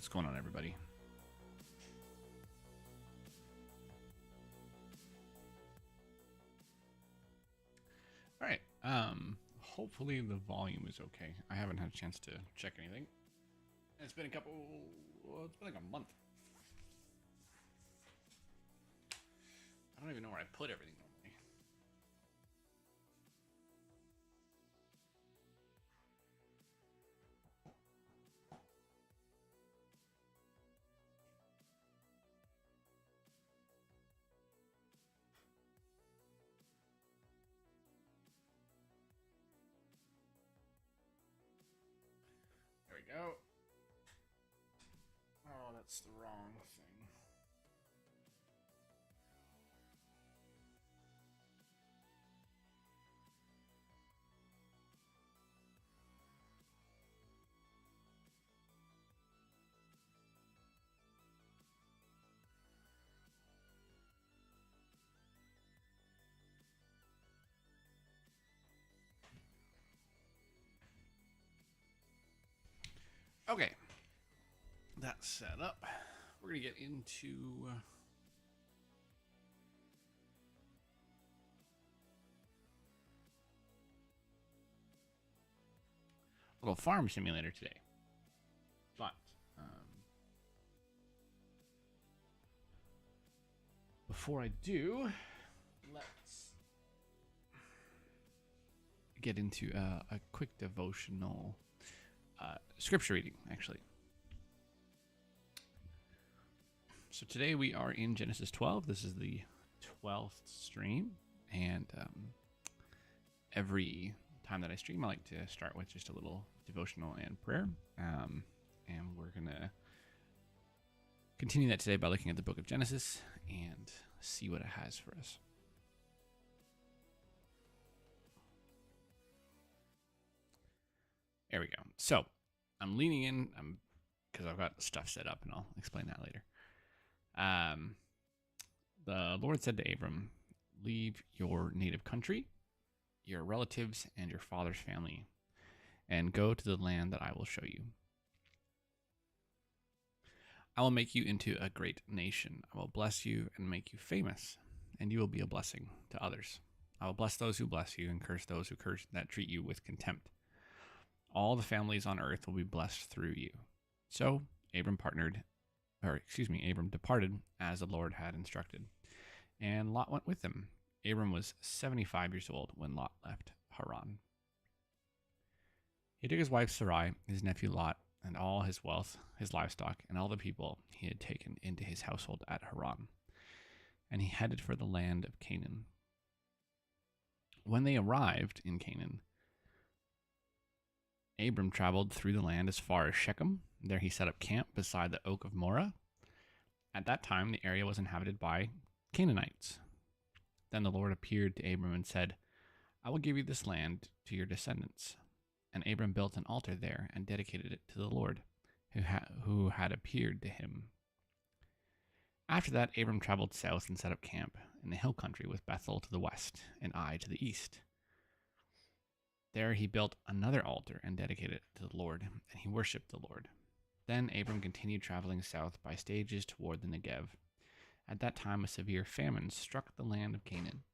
What's going on, everybody? All right. Hopefully the volume is okay. I haven't had a chance to check anything. It's been a couple. Well, it's been like a month. I don't even know where I put everything normally. There we go. Oh, that's the wrong thing. Okay. That's set up. We're going to get into a little farm simulator today. But before I do, let's get into a quick devotional scripture reading, actually. So today we are in Genesis 12. This is the 12th stream, and every time that I stream, I like to start with just a little devotional and prayer. And we're going to continue that today by looking at the book of Genesis and see what it has for us. There we go. So I'm leaning in because I've got stuff set up, and I'll explain that later. The Lord said to Abram, "Leave your native country, your relatives, and your father's family, and go to the land that I will show you. I will make you into a great nation. I will bless you and make you famous, and you will be a blessing to others. I will bless those who bless you and curse those who curse that treat you with contempt. All the families on earth will be blessed through you." So Abram departed as the Lord had instructed, and Lot went with him. Abram was 75 years old when Lot left Haran. He took his wife Sarai, his nephew Lot, and all his wealth, his livestock, and all the people he had taken into his household at Haran, and he headed for the land of Canaan. When they arrived in Canaan, Abram traveled through the land as far as Shechem. There he set up camp beside the oak of Moreh. At that time, the area was inhabited by Canaanites. Then the Lord appeared to Abram and said, "I will give you this land to your descendants." And Abram built an altar there and dedicated it to the Lord, who had appeared to him. After that, Abram traveled south and set up camp in the hill country with Bethel to the west and Ai to the east. There he built another altar and dedicated it to the Lord, and he worshipped the Lord. Then Abram continued traveling south by stages toward the Negev. At that time, a severe famine struck the land of Canaan,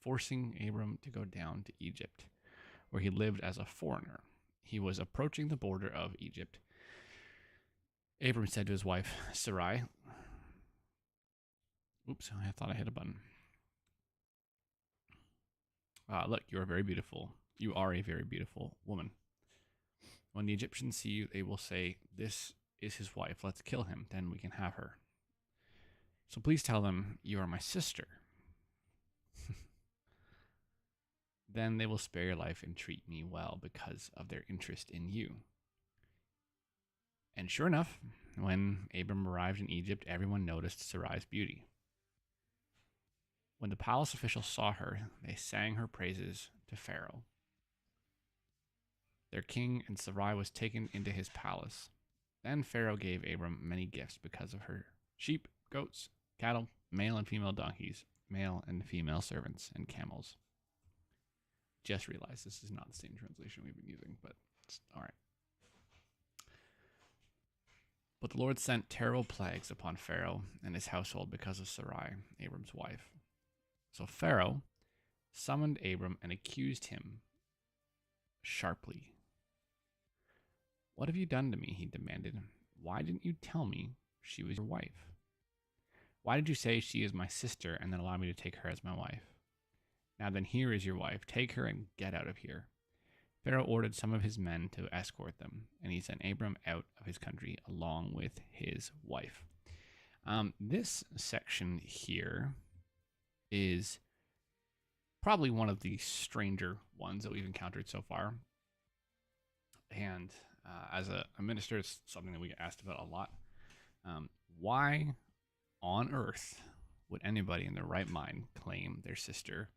forcing Abram to go down to Egypt, where he lived as a foreigner. He was approaching the border of Egypt. Abram said to his wife, Sarai, oops, I thought I hit a button. Look, you are very beautiful. You are a very beautiful woman. When the Egyptians see you, they will say, 'This is his wife. Let's kill him. Then we can have her.' So please tell them you are my sister. Then they will spare your life and treat me well because of their interest in you." And sure enough, when Abram arrived in Egypt, everyone noticed Sarai's beauty. When the palace officials saw her, they sang her praises to Pharaoh. Their king, and Sarai was taken into his palace. Then Pharaoh gave Abram many gifts because of her: sheep, goats, cattle, male and female donkeys, male and female servants, and camels. Just realized this is not the same translation we've been using, but it's all right. But the Lord sent terrible plagues upon Pharaoh and his household because of Sarai, Abram's wife. So Pharaoh summoned Abram and accused him sharply. What have you done to me? He demanded. Why didn't you tell me she was your wife? Why did you say she is my sister and then allow me to take her as my wife? Now then, here is your wife. Take her and get out of here. Pharaoh ordered some of his men to escort them, and he sent Abram out of his country along with his wife. This section here is probably one of the stranger ones that we've encountered so far. And as a minister, it's something that we get asked about a lot. Why on earth would anybody in their right mind claim their sister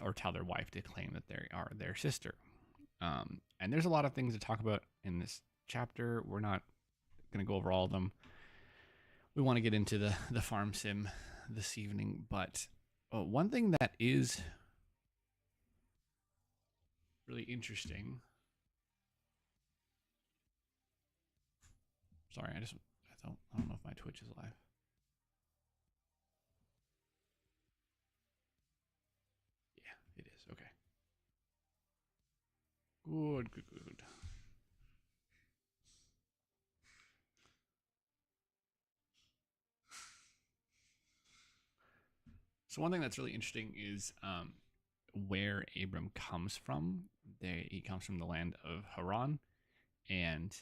or tell their wife to claim that they are their sister? And there's a lot of things to talk about in this chapter. We're not going to go over all of them. We want to get into the farm sim this evening, but one thing that is really interesting. Sorry, I don't know if my Twitch is live. Yeah, it is. Okay. Good. So one thing that's really interesting is where Abram comes from. He comes from the land of Haran, and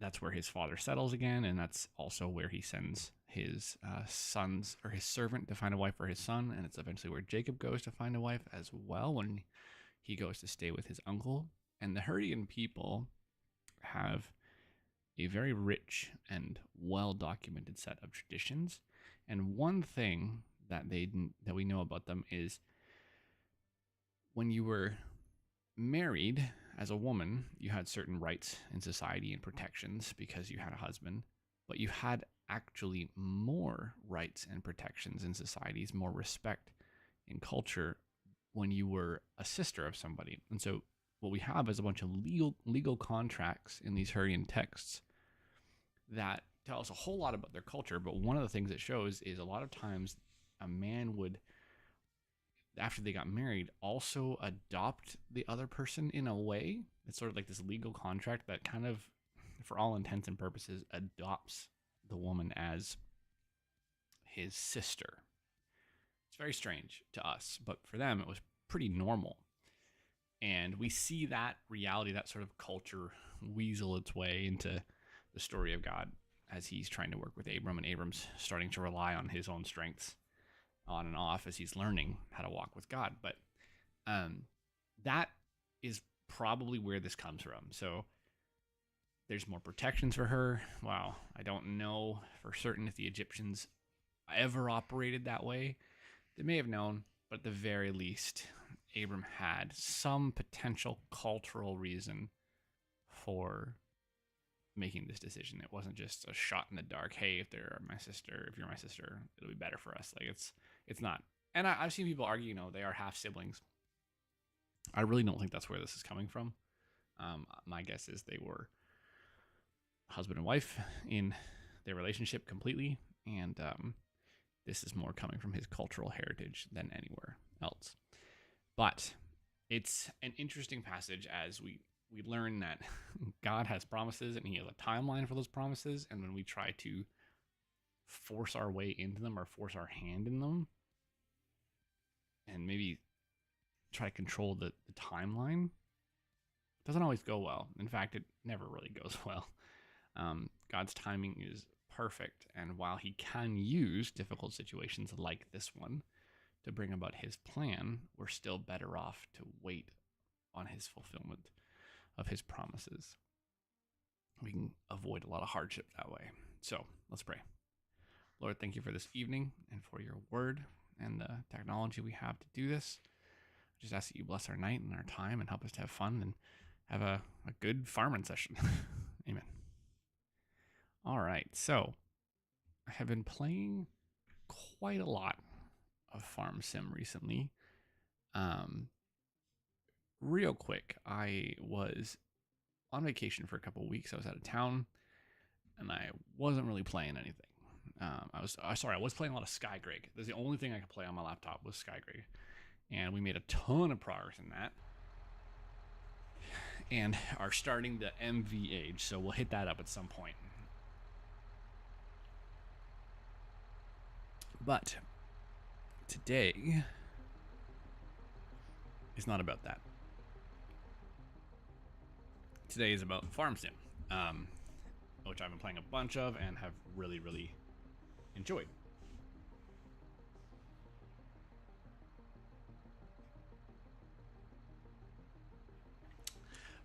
that's where his father settles again, and that's also where he sends his sons or his servant to find a wife for his son, and it's eventually where Jacob goes to find a wife as well when he goes to stay with his uncle. And the Hurrian people have a very rich and well-documented set of traditions, and one thing that we know about them is when you were married as a woman, you had certain rights in society and protections because you had a husband, but you had actually more rights and protections in societies, more respect in culture when you were a sister of somebody. And so what we have is a bunch of legal contracts in these Hurrian texts that tell us a whole lot about their culture. But one of the things it shows is a lot of times a man would, after they got married, also adopt the other person in a way. It's sort of like this legal contract that kind of, for all intents and purposes, adopts the woman as his sister. It's very strange to us, but for them, it was pretty normal. And we see that reality, that sort of culture, weasel its way into the story of God as he's trying to work with Abram, and Abram's starting to rely on his own strengths on and off as he's learning how to walk with God. But that is probably where this comes from. So there's more protections for her. Wow, I don't know for certain if the Egyptians ever operated that way. They may have known, but at the very least, Abram had some potential cultural reason for making this decision. It wasn't just a shot in the dark. Hey, if you're my sister, it'll be better for us. Like it's not. And I've seen people argue, they are half siblings. I really don't think that's where this is coming from. My guess is they were husband and wife in their relationship completely, and this is more coming from his cultural heritage than anywhere else. But it's an interesting passage as we learn that God has promises and he has a timeline for those promises. And when we try to force our way into them or force our hand in them and maybe try to control the timeline, it doesn't always go well. In fact, it never really goes well. God's timing is perfect. And while he can use difficult situations like this one to bring about his plan, we're still better off to wait on his fulfillment of his promises. We can avoid a lot of hardship that way. So let's pray. Lord, thank you for this evening and for your word and the technology we have to do this. I just ask that you bless our night and our time and help us to have fun and have a good farming session. Amen. All right. So I have been playing quite a lot of Farm Sim recently. Real quick, I was on vacation for a couple of weeks. I was out of town, and I wasn't really playing anything. I was playing a lot of Skygrig. That's the only thing I could play on my laptop was Skygrig, and we made a ton of progress in that, and are starting the MV age, so we'll hit that up at some point. But today is not about that. Today is about Farm Sim, which I've been playing a bunch of and have really, really enjoyed.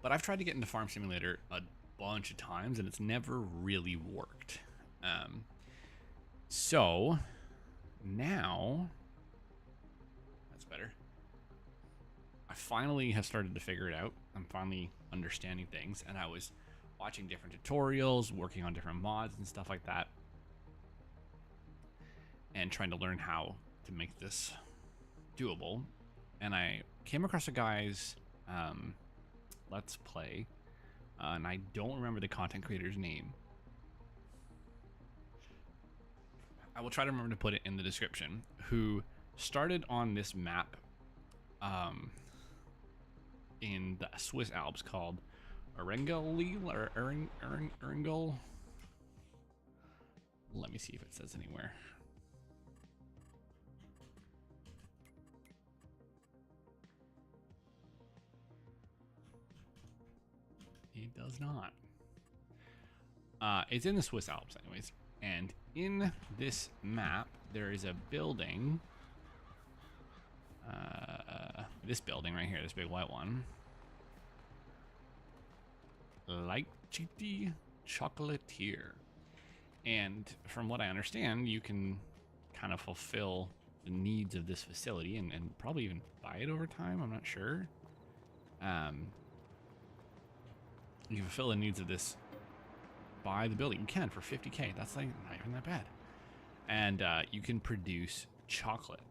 But I've tried to get into Farm Simulator a bunch of times and it's never really worked. So now that's better. I finally have started to figure it out. I'm finally understanding things, and I was watching different tutorials, working on different mods and stuff like that, and trying to learn how to make this doable. And I came across a guy's Let's Play, and I don't remember the content creator's name. I will try to remember to put it in the description, who started on this map in the Swiss Alps called Erengel or Erengel. Let me see if it says anywhere. It does not. It's in the Swiss Alps anyways. And in this map, there is a building. This building right here, this big white one. Light Chitty Chocolatier. And from what I understand, you can kind of fulfill the needs of this facility and probably even buy it over time. I'm not sure. You fulfill the needs of this by the building. You can for 50K. That's like not even that bad. And you can produce chocolate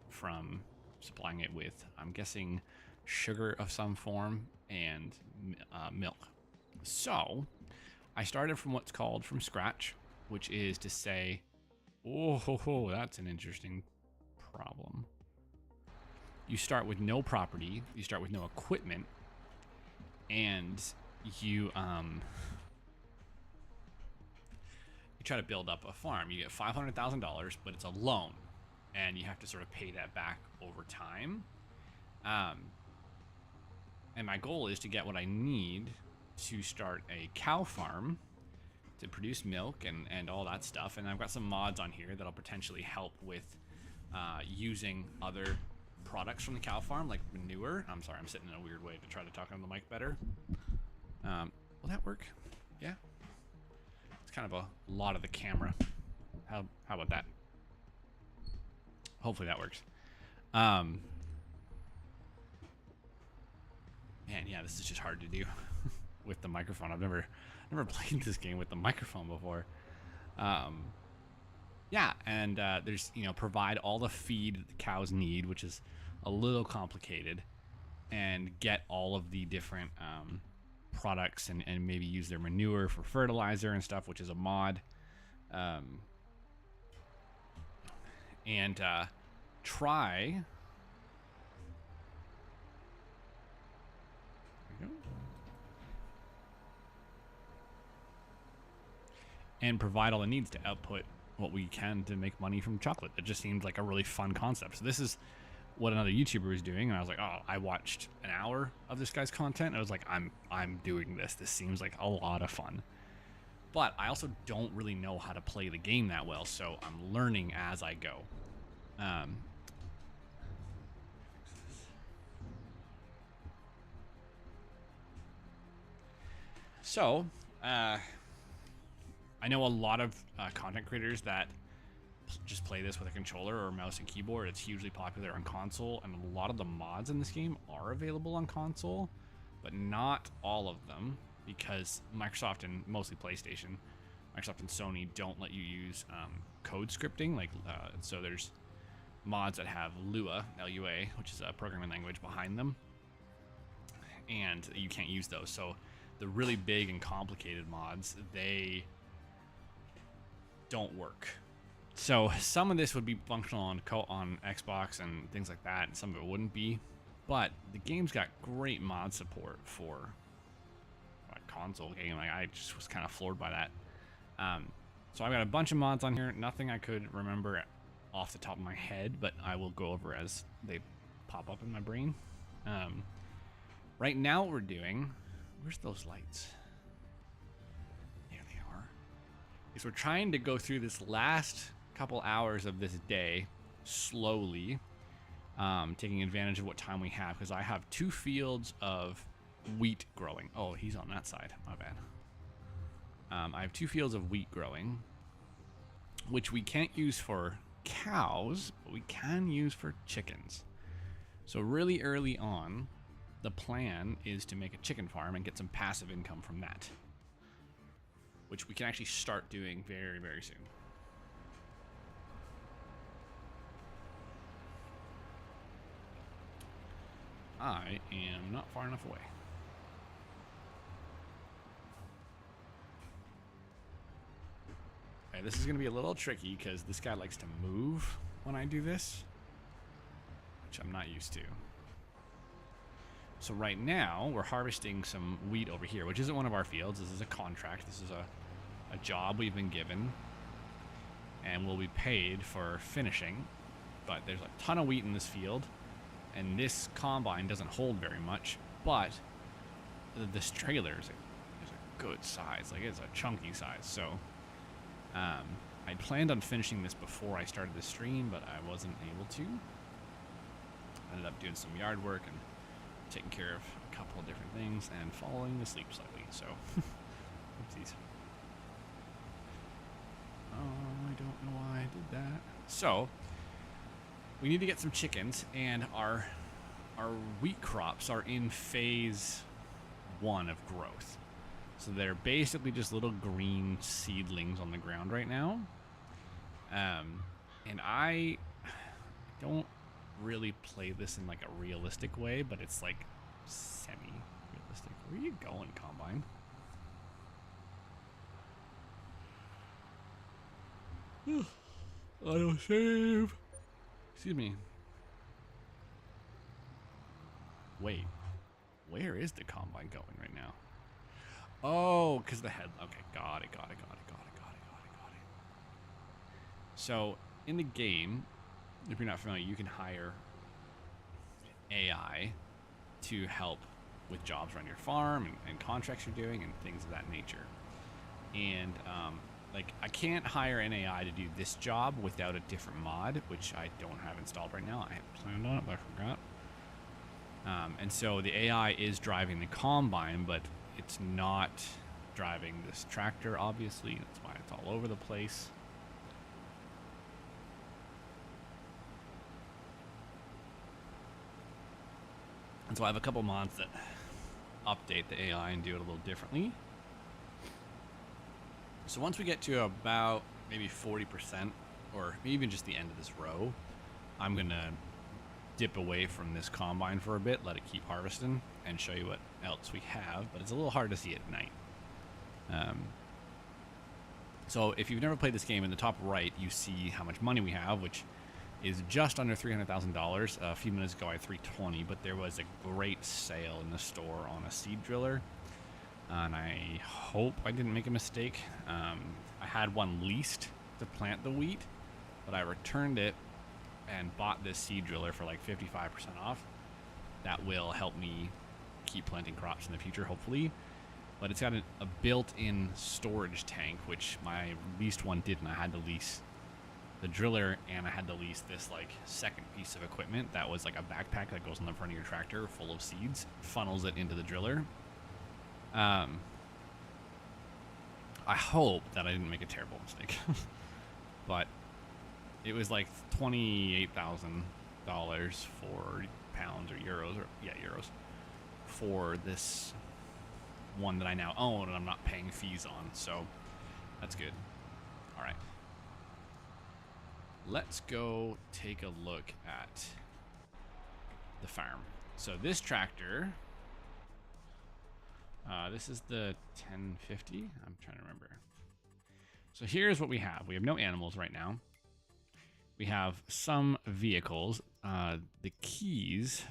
from supplying it with, I'm guessing, sugar of some form and milk. So I started from what's called from scratch, which is to say, oh, that's an interesting problem. You start with no property, you start with no equipment, and you try to build up a farm. You get $500,000, but it's a loan, and you have to sort of pay that back over time. And my goal is to get what I need to start a cow farm to produce milk and all that stuff. And I've got some mods on here that'll potentially help with using other products from the cow farm, like manure. I'm sorry, I'm sitting in a weird way to try to talk on the mic better. Will that work? Yeah. It's kind of a lot of the camera. How about that? Hopefully that works. Man, yeah, this is just hard to do with the microphone. I've never played this game with the microphone before. Yeah, and there's, provide all the feed that the cows need, which is a little complicated, and get all of the different products and maybe use their manure for fertilizer and stuff, which is a mod. And try. There we go. And provide all the needs to output what we can to make money from chocolate. It just seems like a really fun concept. So this is what another YouTuber was doing, and I was like, oh, I watched an hour of this guy's content, and I was like, I'm doing this. This seems like a lot of fun. But I also don't really know how to play the game that well, so I'm learning as I go. I know a lot of content creators that just play this with a controller or mouse and keyboard. It's hugely popular on console, and a lot of the mods in this game are available on console, but not all of them, because Microsoft and mostly PlayStation, Microsoft and Sony don't let you use code scripting. So there's mods that have Lua, L-U-A, which is a programming language behind them, and you can't use those. So the really big and complicated mods, they don't work. So some of this would be functional on Xbox and things like that, and some of it wouldn't be. But the game's got great mod support for a console game. Like, I just was kind of floored by that. So I've got a bunch of mods on here. Nothing I could remember off the top of my head, but I will go over as they pop up in my brain. Right now what we're doing, where's those lights? There they are. Is we're trying to go through this last couple hours of this day slowly, taking advantage of what time we have, because I have 2 fields of wheat growing. Oh, he's on that side. My bad. I have 2 fields of wheat growing, which we can't use for cows, but we can use for chickens. So really early on, the plan is to make a chicken farm and get some passive income from that, which we can actually start doing very, very soon. I am not far enough away. Okay, this is going to be a little tricky because this guy likes to move when I do this, which I'm not used to. So right now, we're harvesting some wheat over here, which isn't one of our fields. This is a contract. This is a job we've been given, and we'll be paid for finishing. But there's a ton of wheat in this field, and this combine doesn't hold very much, but this trailer is a good size. Like, it's a chunky size. So I planned on finishing this before I started the stream, but I wasn't able to. I ended up doing some yard work and taking care of a couple of different things and falling asleep slightly. So, oopsies. Oh, I don't know why I did that. So, we need to get some chickens, and our wheat crops are in phase 1 of growth. So they're basically just little green seedlings on the ground right now. And I don't really play this in like a realistic way, but it's like semi-realistic. Where are you going, Combine? Auto save. Excuse me. Wait, where is the Combine going right now? Oh, because the head. Okay, got it. So, in the game, if you're not familiar, you can hire AI to help with jobs around your farm and contracts you're doing and things of that nature. And, like, I can't hire an AI to do this job without a different mod, which I don't have installed right now. I had planned on it, but I forgot. And so the AI is driving the combine, but it's not driving this tractor, obviously. That's why it's all over the place. And so I have a couple mods that update the AI and do it a little differently. So once we get to about maybe 40%, or even just the end of this row, I'm going to dip away from this combine for a bit, let it keep harvesting, and show you what else we have. But it's a little hard to see at night. So if you've never played this game, in the top right, you see how much money we have, which is just under $300,000. A few minutes ago I had 320, but there was a great sale in the store on a seed driller, and I hope I didn't make a mistake. I had one leased to plant the wheat, but I returned it and bought this seed driller for like 55% off. That will help me keep planting crops in the future, hopefully. But it's got a built-in storage tank, which my leased one didn't. I had to lease the driller, and I had to lease this like second piece of equipment that was like a backpack that goes on the front of your tractor full of seeds, funnels it into the driller. I hope that I didn't make a terrible mistake. But it was like $28,000 for pounds or euros, or yeah, euros, for this one that I now own and I'm not paying fees on, so that's good. All right, let's go take a look at the farm. So this tractor, this is the 1050. I'm trying to remember. So here's what we have. We have no animals right now. We have some vehicles. The keys,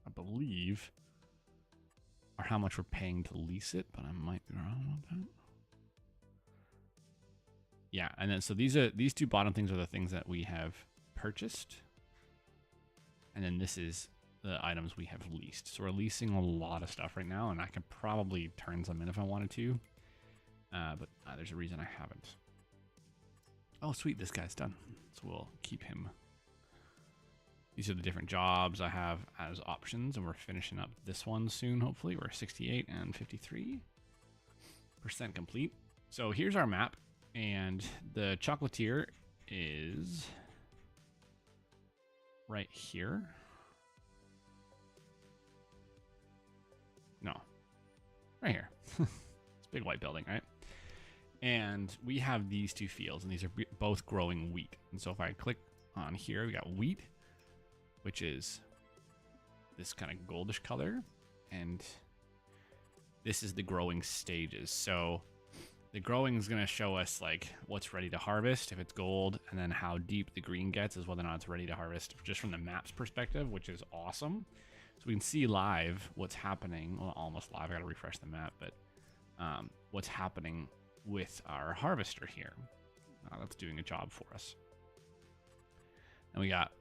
I believe, are how much we're paying to lease it, but I might be wrong on that. Yeah, and then so these two bottom things are the things that we have purchased. And then this is the items we have leased. So we're leasing a lot of stuff right now, and I could probably turn some in if I wanted to. But there's a reason I haven't. Oh, sweet, this guy's done. So we'll keep him. These are the different jobs I have as options, and we're finishing up this one soon, hopefully. We're 68 and 53% complete. So here's our map, and the chocolatier is right here. No, right here. It's a big white building, right? And we have these two fields, and these are both growing wheat. And so if I click on here, we got wheat, which is this kind of goldish color, and this is the growing stages. So the growing is going to show us like what's ready to harvest if it's gold, and then how deep the green gets is whether or not it's ready to harvest, just from the map's perspective, which is awesome. So we can see live what's happening. Well, almost live. I got to refresh the map, but what's happening with our harvester here. That's doing a job for us. And we got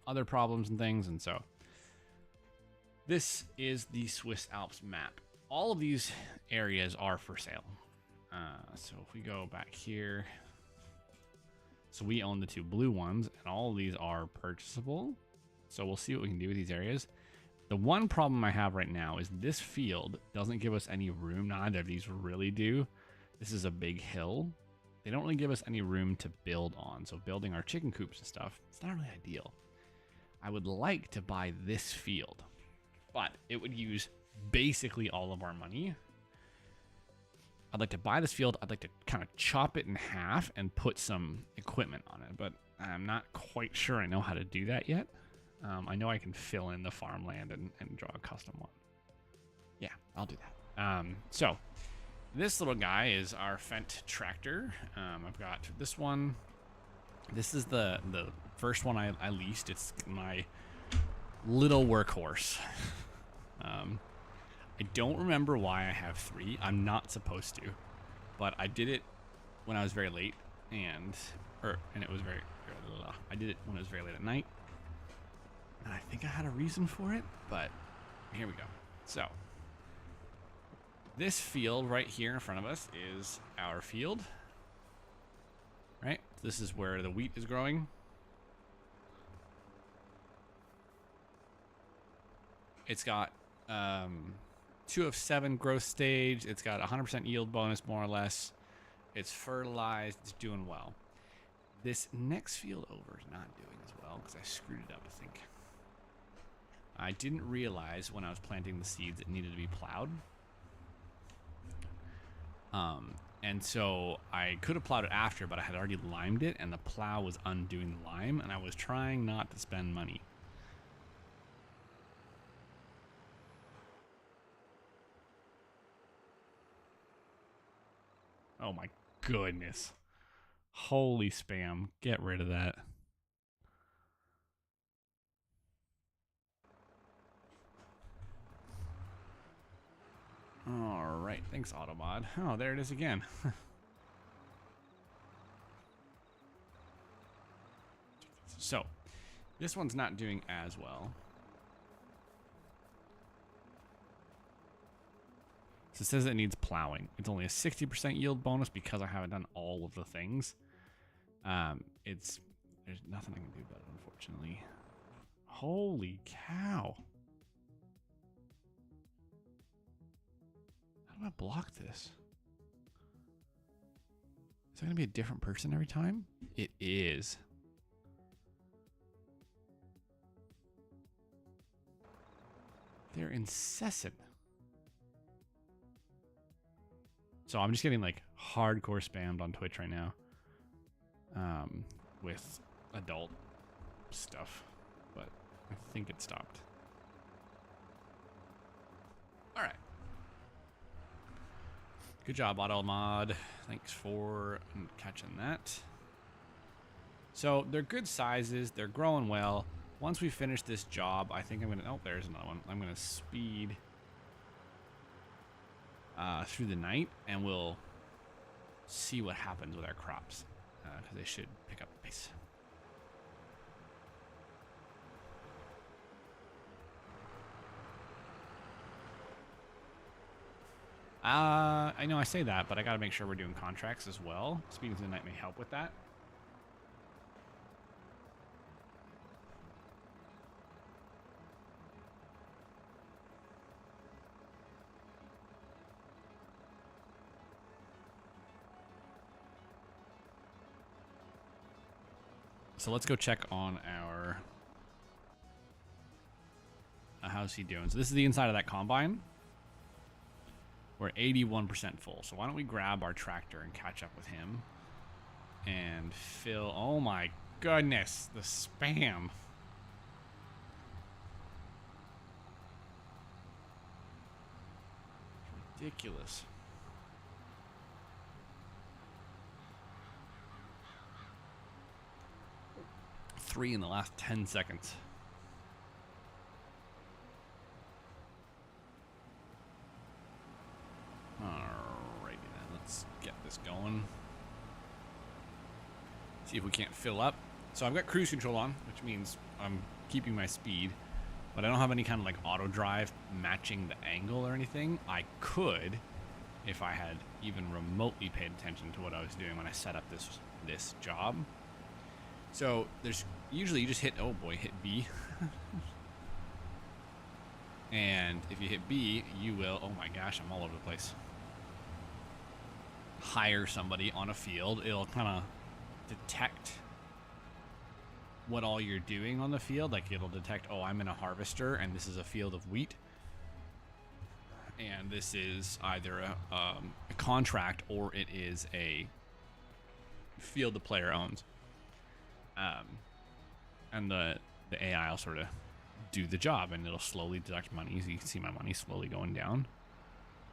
other problems and things, and so this is the Swiss Alps map. All of these areas are for sale. So if we go back here, so we own the two blue ones, and all of these are purchasable. So we'll see what we can do with these areas. The one problem I have right now is this field doesn't give us any room. Neither of these really do. This is a big hill. They don't really give us any room to build on. So building our chicken coops and stuff, it's not really ideal. I would like to buy this field, but it would use basically all of our money. I'd like to buy this field. I'd like to kind of chop it in half and put some equipment on it, but I'm not quite sure I know how to do that yet. I know I can fill in the farmland and draw a custom one. Yeah, I'll do that. So this little guy is our Fendt tractor. I've got this one. This is the first one I leased. It's my little workhorse. I don't remember why I have 3. I'm not supposed to, but I did it when I was very late, and it was very I did it when it was very late at night, and I think I had a reason for it, but here we go. So this field right here in front of us is our field, right? This is where the wheat is growing. It's got 2 of 7 growth stage. It's got 100% yield bonus, more or less. It's fertilized. It's doing well. This next field over is not doing as well because I screwed it up, I think. I didn't realize when I was planting the seeds it needed to be plowed. And so I could have plowed it after, but I had already limed it, and the plow was undoing the lime, and I was trying not to spend money. Oh my goodness. Holy spam. Get rid of that. All right. Thanks, Automod. Oh, there it is again. So, this one's not doing as well. So it says it needs plowing. It's only a 60% yield bonus because I haven't done all of the things. There's nothing I can do about it, unfortunately. Holy cow. How do I block this? Is that going to be a different person every time? It is. They're incessant. So I'm just getting like hardcore spammed on Twitch right now with adult stuff, but I think it stopped. All right. Good job, Auto Mod. Thanks for catching that. So they're good sizes. They're growing well. Once we finish this job, I think I'm going to... Oh, there's another one. I'm going to speed through the night, and we'll see what happens with our crops, because they should pick up pace. I know I say that, but I got to make sure we're doing contracts as well. Speeding through the night may help with that. So let's go check on our... how's he doing? So this is the inside of that combine. We're 81% full. So why don't we grab our tractor and catch up with him and fill... Oh my goodness, the spam. Ridiculous. Three in the last 10 seconds. Alrighty then, let's get this going. See if we can't fill up. So I've got cruise control on, which means I'm keeping my speed, but I don't have any kind of like auto drive matching the angle or anything. I could, if I had even remotely paid attention to what I was doing when I set up this job. So there's usually you just hit, oh boy, hit B. And if you hit B, you will, oh my gosh, I'm all over the place. Hire somebody on a field. It'll kind of detect what all you're doing on the field. Like it'll detect, oh, I'm in a harvester and this is a field of wheat. And this is either a contract or it is a field the player owns. And the AI will sort of do the job, and it'll slowly deduct money. As you can see, my money slowly going down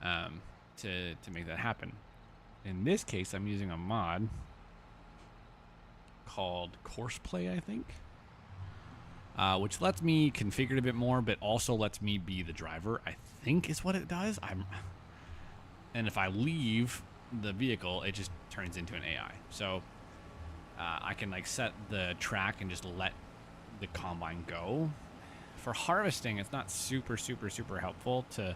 to make that happen. In this case, I'm using a mod called Courseplay, I think, which lets me configure it a bit more, but also lets me be the driver. I think is what it does. And if I leave the vehicle, it just turns into an AI. So I can like set the track and just let the combine go. For harvesting, it's not super helpful to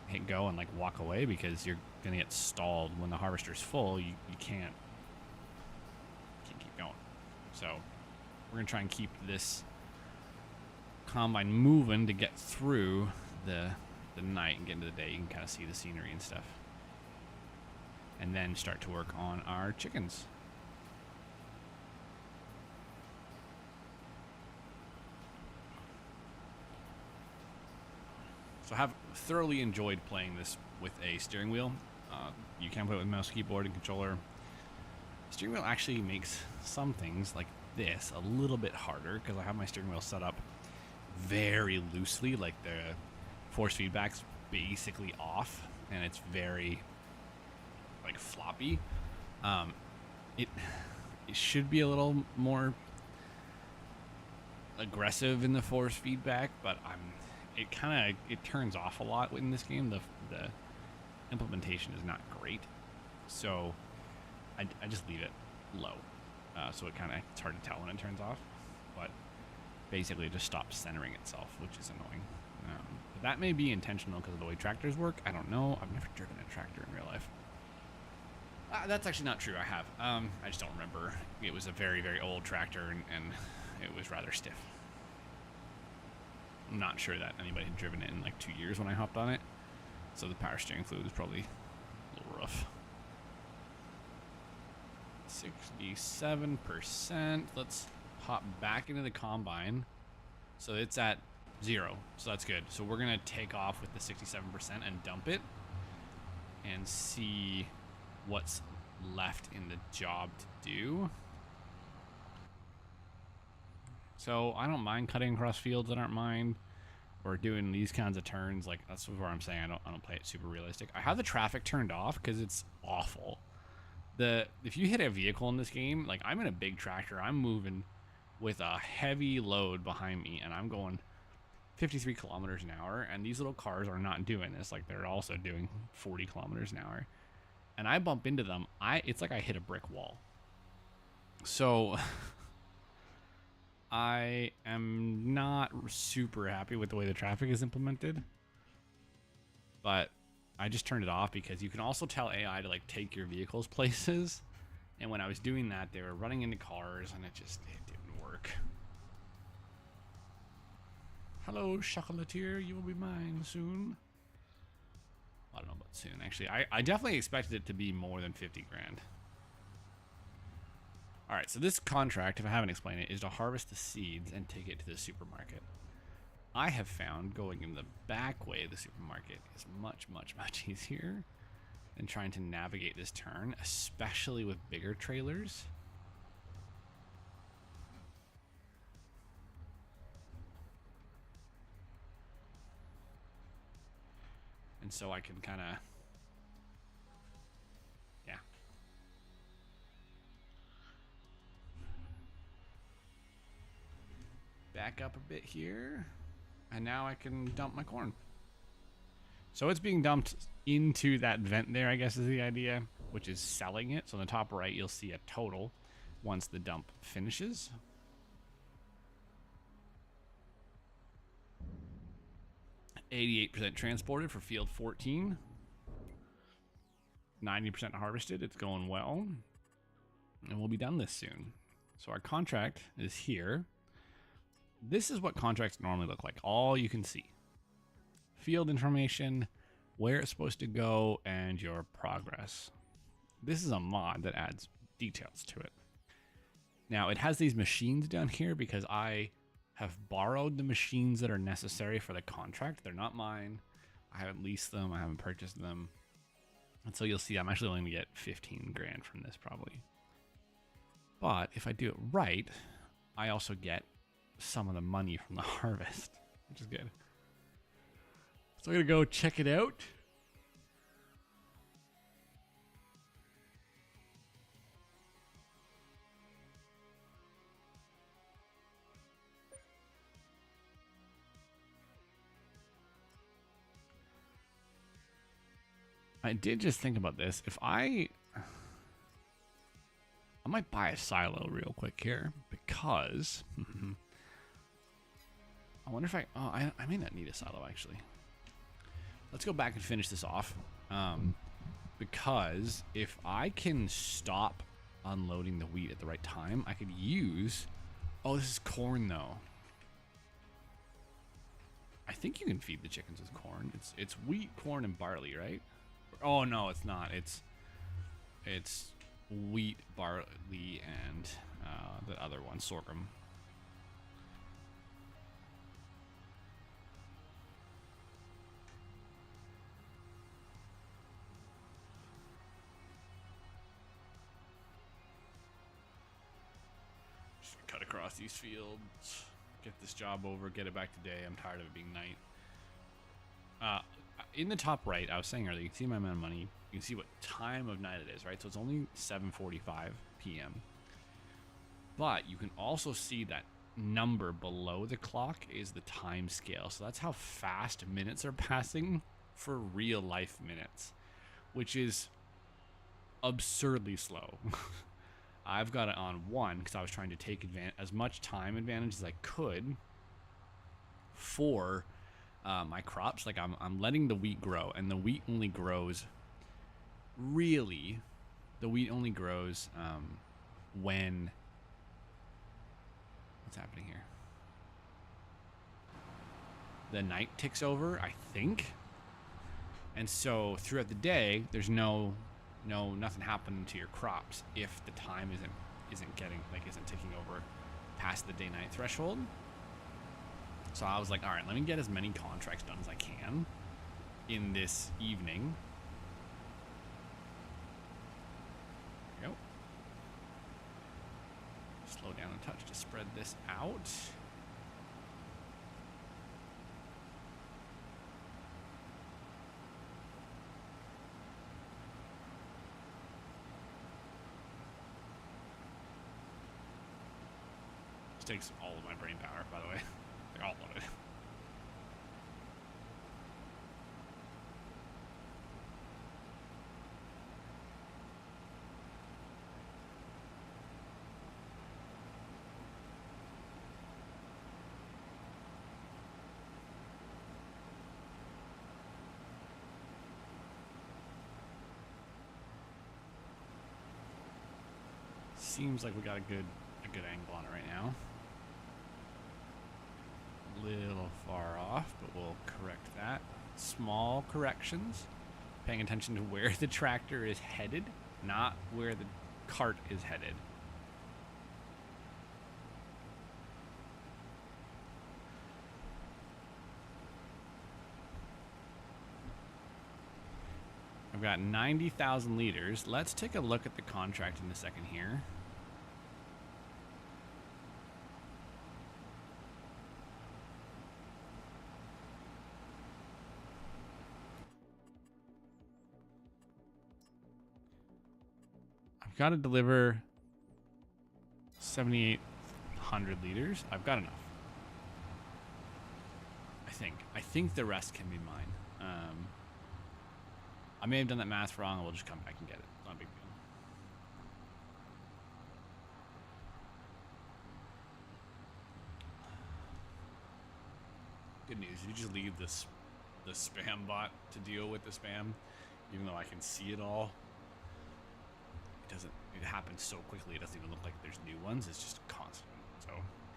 hit go and like walk away, because you're gonna get stalled when the harvester's full. You can't keep going. So we're gonna try and keep this combine moving to get through the night and get into the day. You can kind of see the scenery and stuff, and then start to work on our chickens. So I have thoroughly enjoyed playing this with a steering wheel. You can play it with mouse, keyboard, and controller. Steering wheel actually makes some things like this a little bit harder, because I have my steering wheel set up very loosely. Like the force feedback's basically off, and it's very like floppy. It should be a little more aggressive in the force feedback, but it turns off a lot in this game. The implementation is not great, so I just leave it low. So it's hard to tell when it turns off, but basically it just stops centering itself, which is annoying. But that may be intentional because of the way tractors work. I don't know. I've never driven a tractor in real life. That's actually not true. I have. I just don't remember. It was a very old tractor, and it was rather stiff. I'm not sure that anybody had driven it in like 2 years when I hopped on it, so the power steering fluid was probably a little rough. 67%. Let's hop back into the combine. So it's at 0, so that's good. So we're gonna take off with the 67% and dump it and see what's left in the job to do. So I don't mind cutting across fields that aren't mine. or doing these kinds of turns, like that's where I'm saying I don't play it super realistic. I have the traffic turned off because it's awful. If you hit a vehicle in this game, like I'm in a big tractor, I'm moving with a heavy load behind me, and I'm going 53 kilometers an hour, and these little cars are not doing this. Like they're also doing 40 kilometers an hour, and I bump into them. It's like I hit a brick wall. So I am not super happy with the way the traffic is implemented, but I just turned it off because you can also tell AI to like take your vehicles places, and when I was doing that, they were running into cars, and it didn't work. Hello, chocolatier, you will be mine soon. I don't know about soon, actually. I definitely expected it to be more than 50 grand. All right, so this contract, if I haven't explained it, is to harvest the seeds and take it to the supermarket. I have found going in the back way of the supermarket is much, much, much easier than trying to navigate this turn, especially with bigger trailers. And so I can kind of, yeah. Back up a bit here. And now I can dump my corn. So it's being dumped into that vent there, I guess is the idea, which is selling it. So on the top right, you'll see a total once the dump finishes. %88 transported for field 14. 90% harvested. It's going well. And we'll be done this soon. So our contract is here. This is what contracts normally look like. All you can see. Field information, where it's supposed to go, and your progress. This is a mod that adds details to it. Now, it has these machines down here because I have borrowed the machines that are necessary for the contract. They're not mine. I haven't leased them. I haven't purchased them. And so you'll see I'm actually only going to get 15 grand from this probably. But if I do it right, I also get some of the money from the harvest, which is good. So I'm going to go check it out. I did just think about this. If I might buy a silo real quick here because I wonder if I may not need a silo actually. Let's go back and finish this off. Because if I can stop unloading the wheat at the right time, I could use, oh, this is corn though. I think you can feed the chickens with corn. It's wheat, corn, and barley, right? Oh no, it's not. It's wheat, barley, and the other one, sorghum. Just cut across these fields, get this job over, get it back to day. I'm tired of it being night. In the top right, I was saying earlier, you can see my amount of money. You can see what time of night it is, right? So it's only 7:45 p.m. But you can also see that number below the clock is the time scale. So that's how fast minutes are passing for real life minutes, which is absurdly slow. I've got it on 1 because I was trying to take as much time advantage as I could for my crops. Like I'm letting the wheat grow, and the wheat only grows when what's happening here? The night ticks over, I think. And so throughout the day, there's nothing happening to your crops if the time isn't ticking over past the day-night threshold. So I was like, all right, let me get as many contracts done as I can in this evening. There we go. Slow down a touch to spread this out. This takes all of my brain power, by the way. Like, all of it. Seems like we got a good angle on it right now. Little far off, but we'll correct that. Small corrections. Paying attention to where the tractor is headed, not where the cart is headed. I've got 90,000 liters. Let's take a look at the contract in a second here. I've got to deliver 7,800 liters. I've got enough. I think the rest can be mine. I may have done that math wrong, and we'll just come back and get it. Not a big deal. Good news, you just leave this the spam bot to deal with the spam, even though I can see it all. It happens so quickly, it doesn't even look like there's new ones. It's just constant. So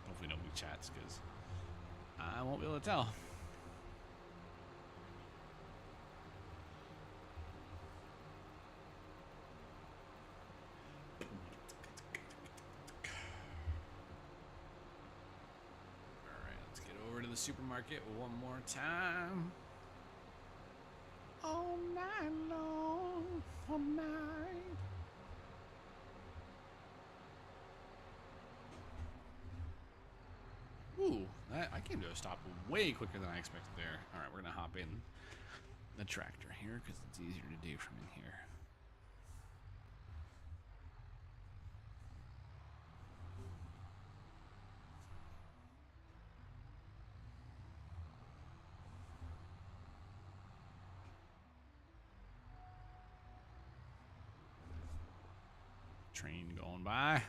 hopefully nobody chats, because I won't be able to tell. Supermarket one more time. All night long, all night. Ooh, I came to a stop way quicker than I expected there. All right, we're gonna hop in the tractor here because it's easier to do from in here. Train going by.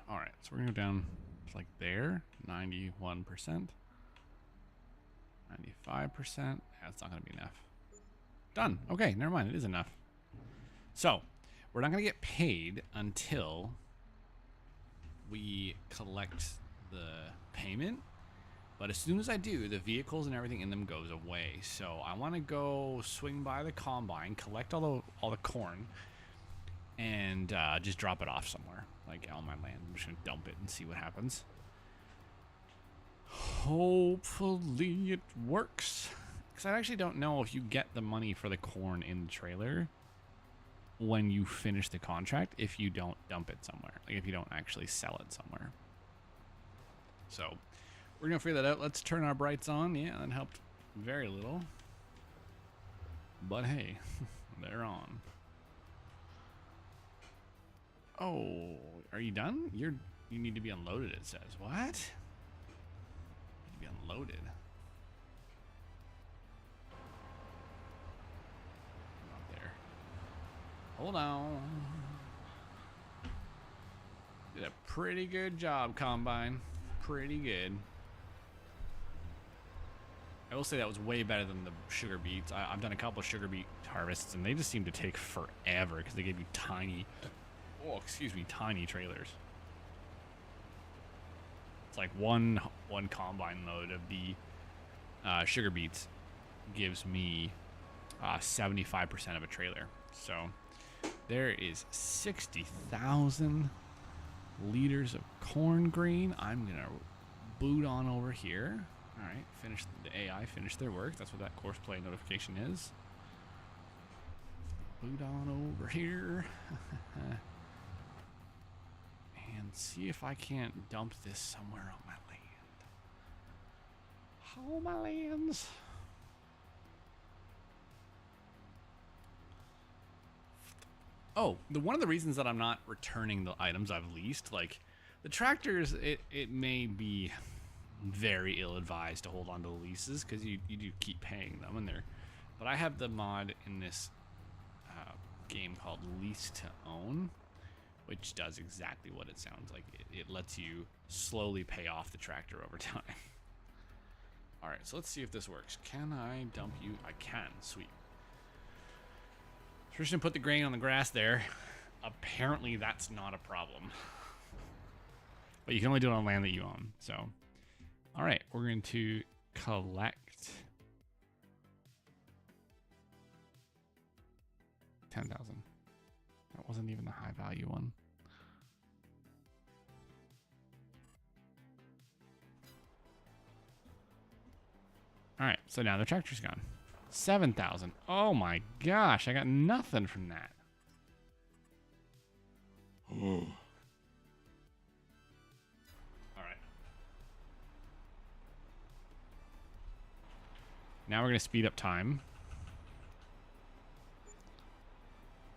All right, so we're gonna go down to like there, 91%, 95%. That's not gonna be enough. Done. Okay, never mind. It is enough. So we're not going to get paid until we collect the payment. But as soon as I do, the vehicles and everything in them goes away. So I want to go swing by the combine, collect all the corn, and just drop it off somewhere, like on my land. I'm just going to dump it and see what happens. Hopefully it works. Because I actually don't know if you get the money for the corn in the trailer when you finish the contract, if you don't dump it somewhere, like if you don't actually sell it somewhere. So we're gonna figure that out. Let's turn our brights on. Yeah, that helped very little, but hey, they're on. Oh, are you done? You need to be unloaded, it says. What? You need to be unloaded. Hold on. Did a pretty good job, combine. Pretty good. I will say that was way better than the sugar beets. I've done a couple of sugar beet harvests, and they just seem to take forever because they give you tiny trailers. It's like one combine load of the sugar beets gives me 75% of a trailer. So there is 60,000 liters of corn green. I'm going to boot on over here. All right, the AI finished their work. That's what that course play notification is. Boot on over here. And and see if I can't dump this somewhere on my land. Oh, my lands. Oh, one of the reasons that I'm not returning the items I've leased, like the tractors, it may be very ill-advised to hold on to the leases because you do keep paying them, and but I have the mod in this game called Lease to Own, which does exactly what it sounds like. It lets you slowly pay off the tractor over time. All right, so let's see if this works. Can I dump you? I can. Sweet. So we're just gonna put the grain on the grass there. Apparently that's not a problem. But you can only do it on land that you own. So, all right, we're going to collect 10,000. That wasn't even the high value one. All right, so now the tractor's gone. 7,000. Oh my gosh, I got nothing from that. All right. Now we're going to speed up time.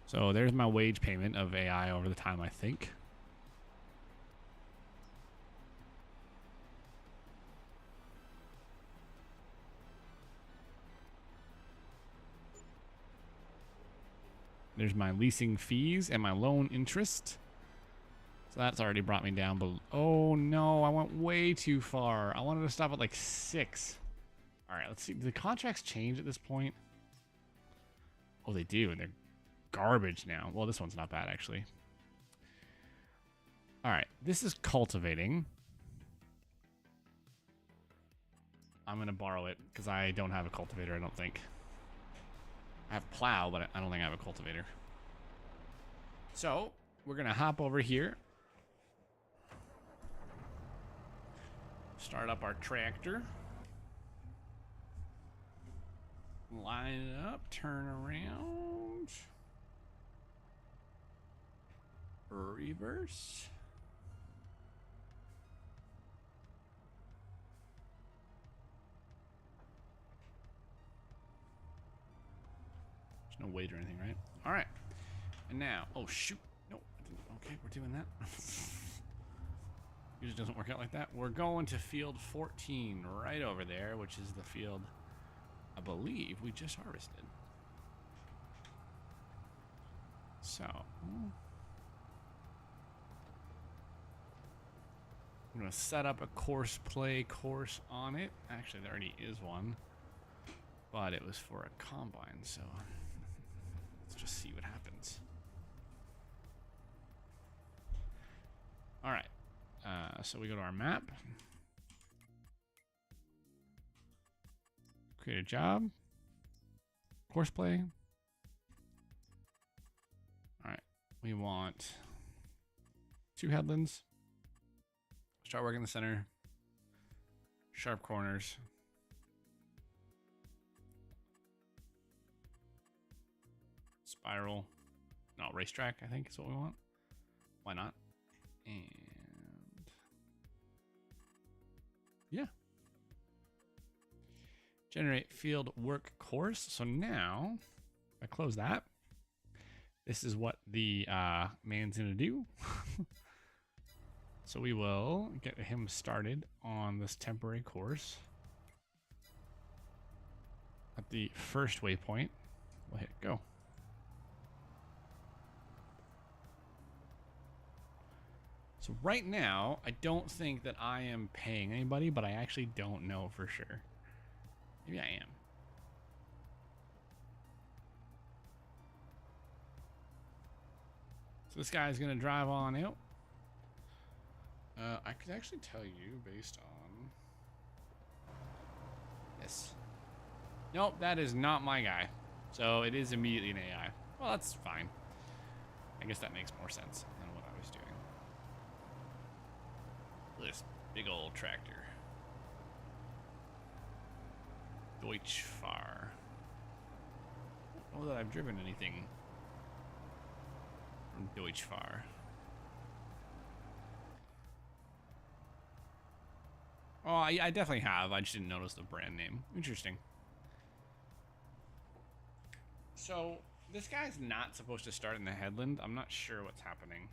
So there's my wage payment of AI over the time, I think. There's my leasing fees and my loan interest. So that's already brought me down. But oh no, I went way too far. I wanted to stop at like 6. All right, let's see. Do the contracts change at this point? Oh, they do, and they're garbage now. Well, this one's not bad, actually. All right, this is cultivating. I'm going to borrow it because I don't have a cultivator, I don't think. I have plow, but I don't think I have a cultivator. So we're going to hop over here. Start up our tractor. Line it up, turn around. Reverse. There's no weight or anything, right? All right. And now, oh shoot. No, I didn't. Okay, we're doing that. Usually doesn't work out like that. We're going to field 14 right over there, which is the field I believe we just harvested. So I'm going to set up a course play course on it. Actually, there already is one, but it was for a combine, so let's just see what happens. All right, so we go to our map. Create a job. Course play. All right, we want 2 headlands. Start working the center. Sharp corners. Spiral. No, racetrack, I think is what we want. Why not? And yeah. Generate field work course. So now, if I close that, this is what the man's gonna do. So we will get him started on this temporary course. At the first waypoint, we'll hit go. So right now, I don't think that I am paying anybody, but I actually don't know for sure. Maybe I am. So this guy's gonna drive on out. I could actually tell you based on this. Nope, that is not my guy. So it is immediately an AI. Well, that's fine. I guess that makes more sense than what I was doing. This big old tractor. Deutschfahr. I don't know that I've driven anything from Deutschfahr. Oh, I definitely have. I just didn't notice the brand name. Interesting. So, this guy's not supposed to start in the headland. I'm not sure what's happening.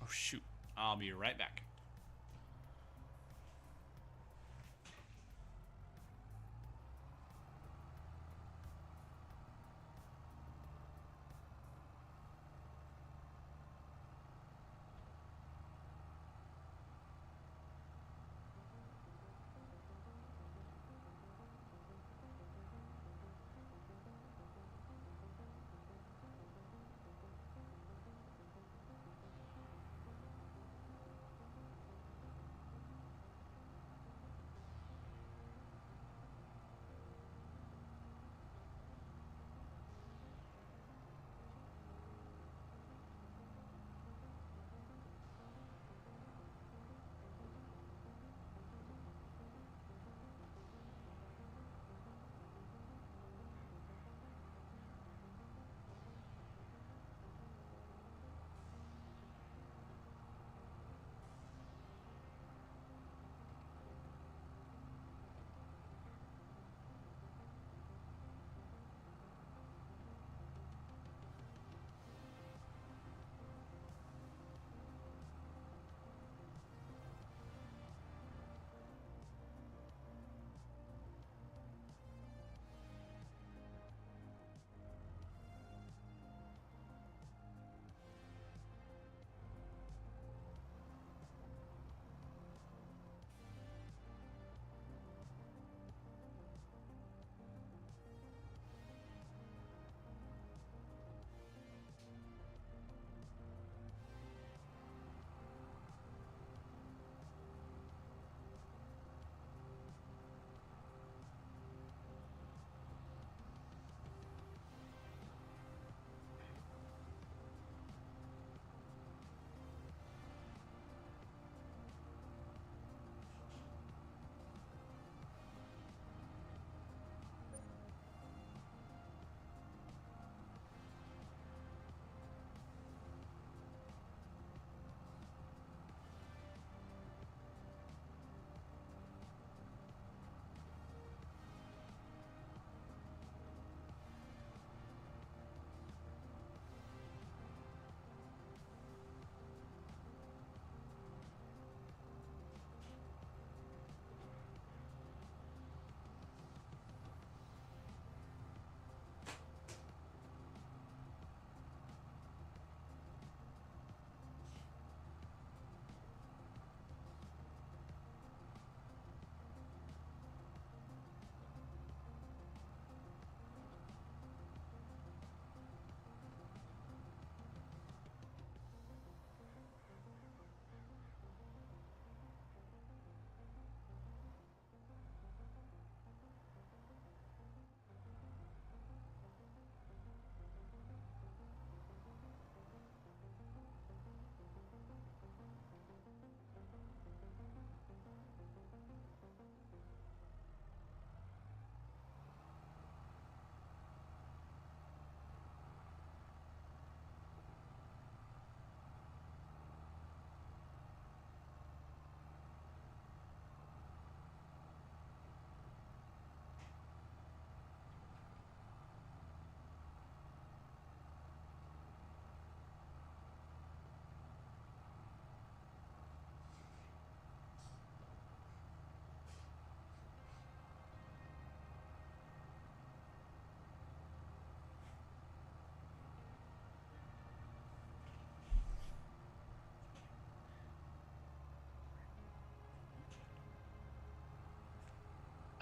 Oh, shoot. I'll be right back.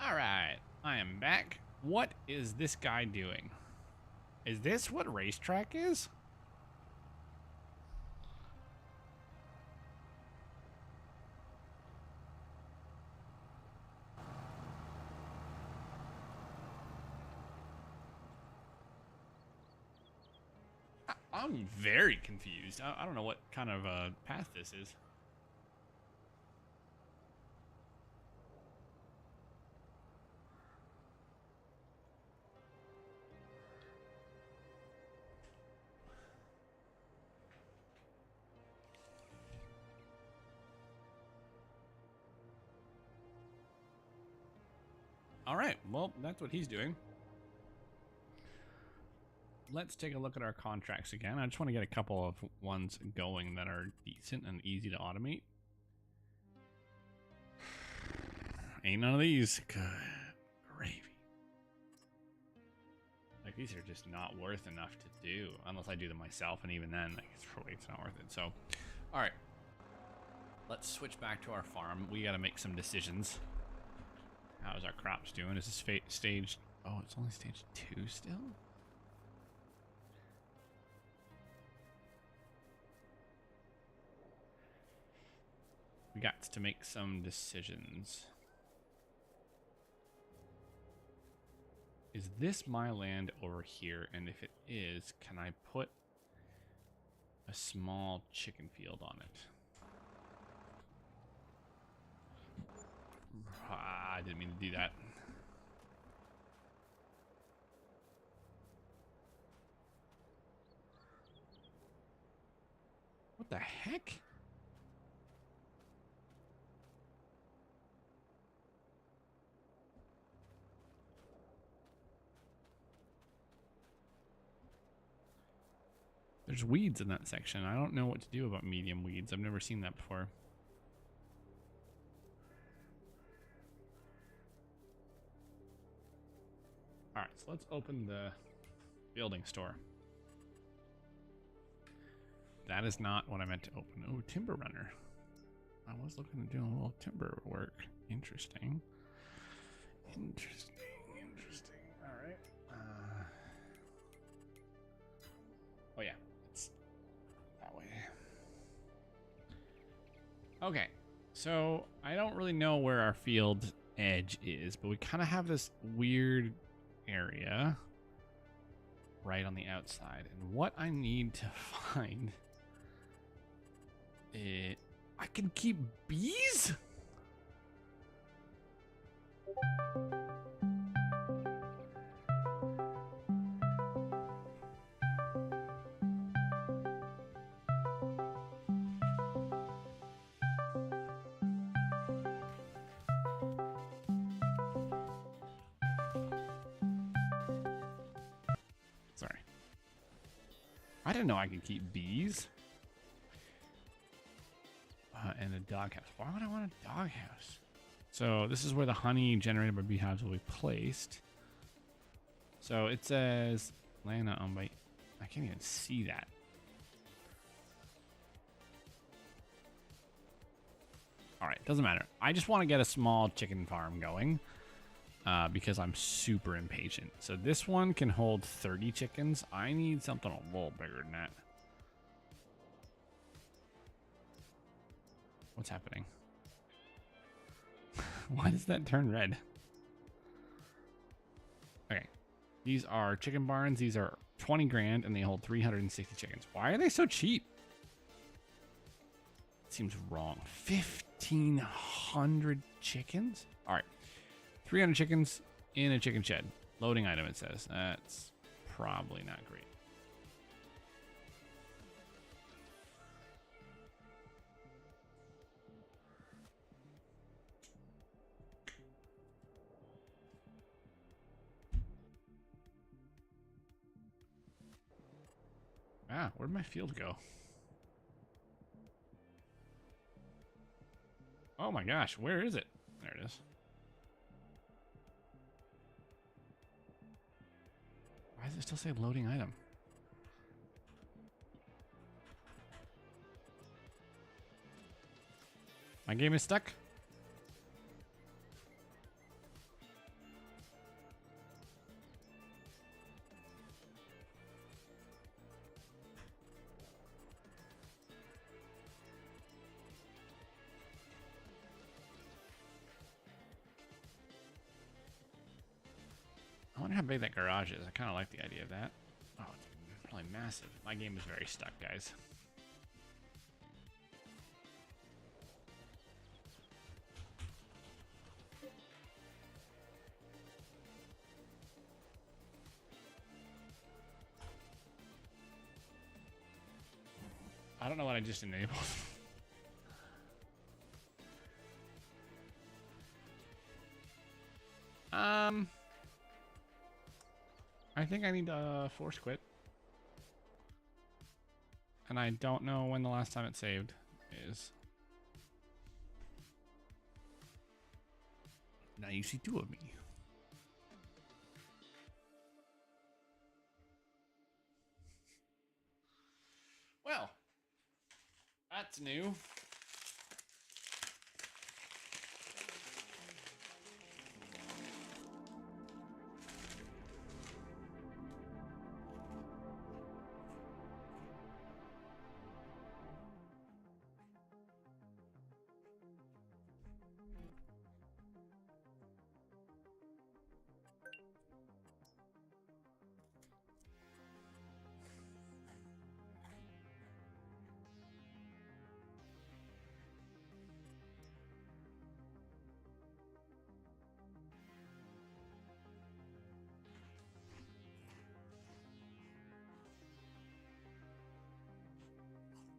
All right, I am back. What is this guy doing? Is this what racetrack is? I'm very confused. I don't know what kind of path this is. All right, well, that's what he's doing. Let's take a look at our contracts again. I just want to get a couple of ones going that are decent and easy to automate. Ain't none of these. Good gravy. Like, these are just not worth enough to do unless I do them myself, and even then, like, it's not worth it. So, all right, let's switch back to our farm. We got to make some decisions. How's our crops doing? Is this stage? Oh, it's only stage 2 still. We got to make some decisions. Is this my land over here? And if it is, can I put a small chicken field on it? I didn't mean to do that. What the heck? There's weeds in that section. I don't know what to do about medium weeds. I've never seen that before. All right, so let's open the building store. That is not what I meant to open. Oh, timber runner. I was looking at doing a little timber work. Interesting. Interesting. All right. Oh yeah, it's that way. Okay, so I don't really know where our field edge is, but we kind of have this weird area right on the outside, and what I need to find it. I can keep bees? Sorry. I didn't know I could keep bees. And a doghouse. Why would I want a doghouse? So this is where the honey generated by beehives will be placed. So it says land owned by. I can't even see that. All right, doesn't matter. I just want to get a small chicken farm going because I'm super impatient. So this one can hold 30 chickens. I need something a little bigger than that. What's happening? Why does that turn red? Okay. These are chicken barns. These are 20 grand and they hold 360 chickens. Why are they so cheap? It seems wrong. 1,500 chickens? All right. 300 chickens in a chicken shed. Loading item, it says. That's probably not great. Ah, where'd my field go? Oh my gosh, where is it? There it is. Why does it still say loading item? My game is stuck. I wonder how big that garage is. I kind of like the idea of that. Oh, it's probably massive. My game is very stuck, guys. I don't know what I just enabled. think I need to force quit. And I don't know when the last time it saved is. Now you see two of me. Well, that's new.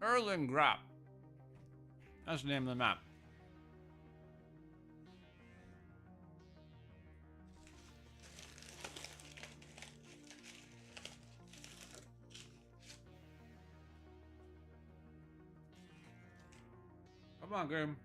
Erlengrap. That's the name of the map. Come on, game.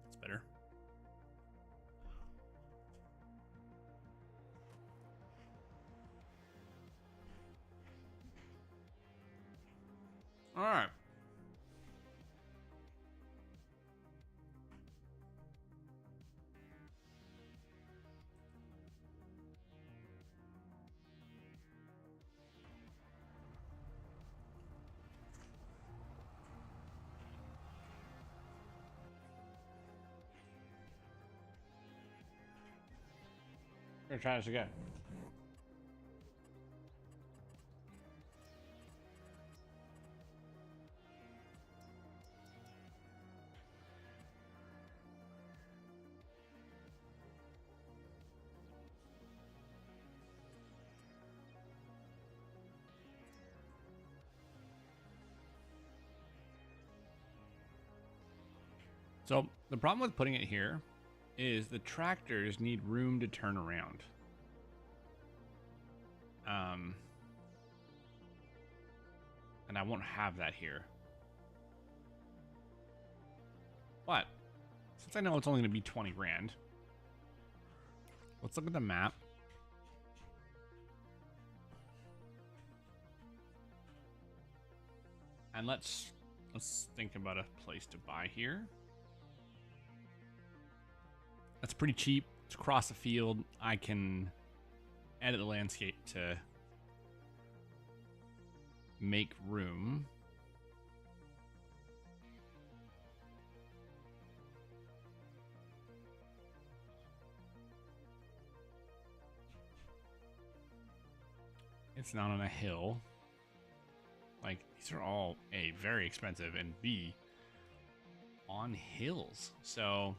It's better. All right. We're gonna try this again. So the problem with putting it here is the tractors need room to turn around. And I won't have that here. But since I know it's only going to be 20 grand, let's look at the map. And let's think about a place to buy here. That's pretty cheap. It's across the field. I can edit the landscape to make room. It's not on a hill. Like, these are all A, very expensive, and B, on hills. So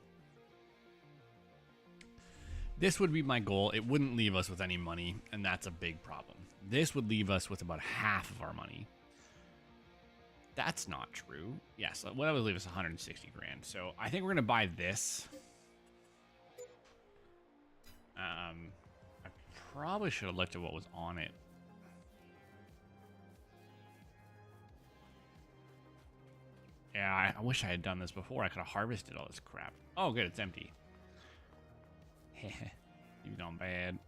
this would be my goal. It wouldn't leave us with any money, and that's a big problem. This would leave us with about half of our money. That's not true. Yes, what would leave us 160 grand. So I think we're going to buy this. I probably should have looked at what was on it. Yeah, I wish I had done this before. I could have harvested all this crap. Oh, good, it's empty. You've gone bad.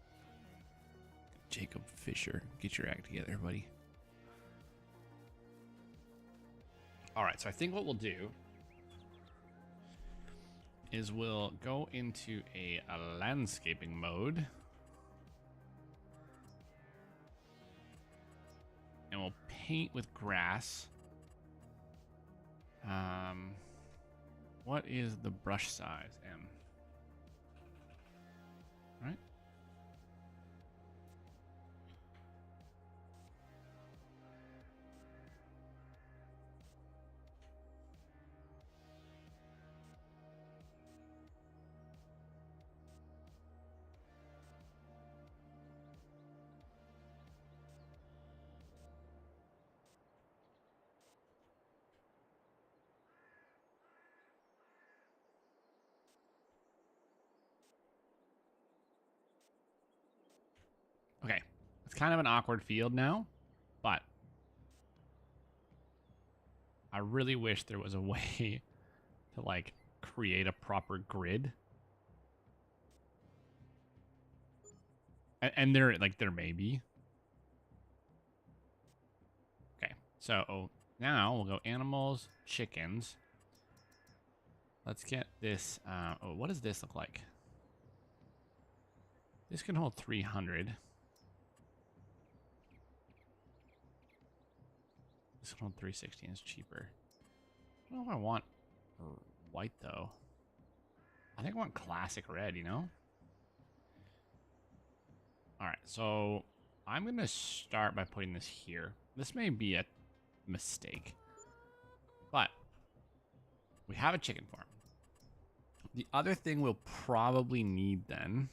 Jacob Fisher, get your act together, buddy. All right, so I think what we'll do is we'll go into a landscaping mode. And we'll paint with grass. What is the brush size? M. Right. Okay, it's kind of an awkward field now, but I really wish there was a way to like create a proper grid. And there may be. Okay, so now we'll go animals, chickens. Let's get this. Oh, what does this look like? This can hold 300. This can hold 360 and it's cheaper. I don't know if I want white though. I think I want classic red, you know? Alright, so I'm going to start by putting this here. This may be a mistake, but we have a chicken farm. The other thing we'll probably need then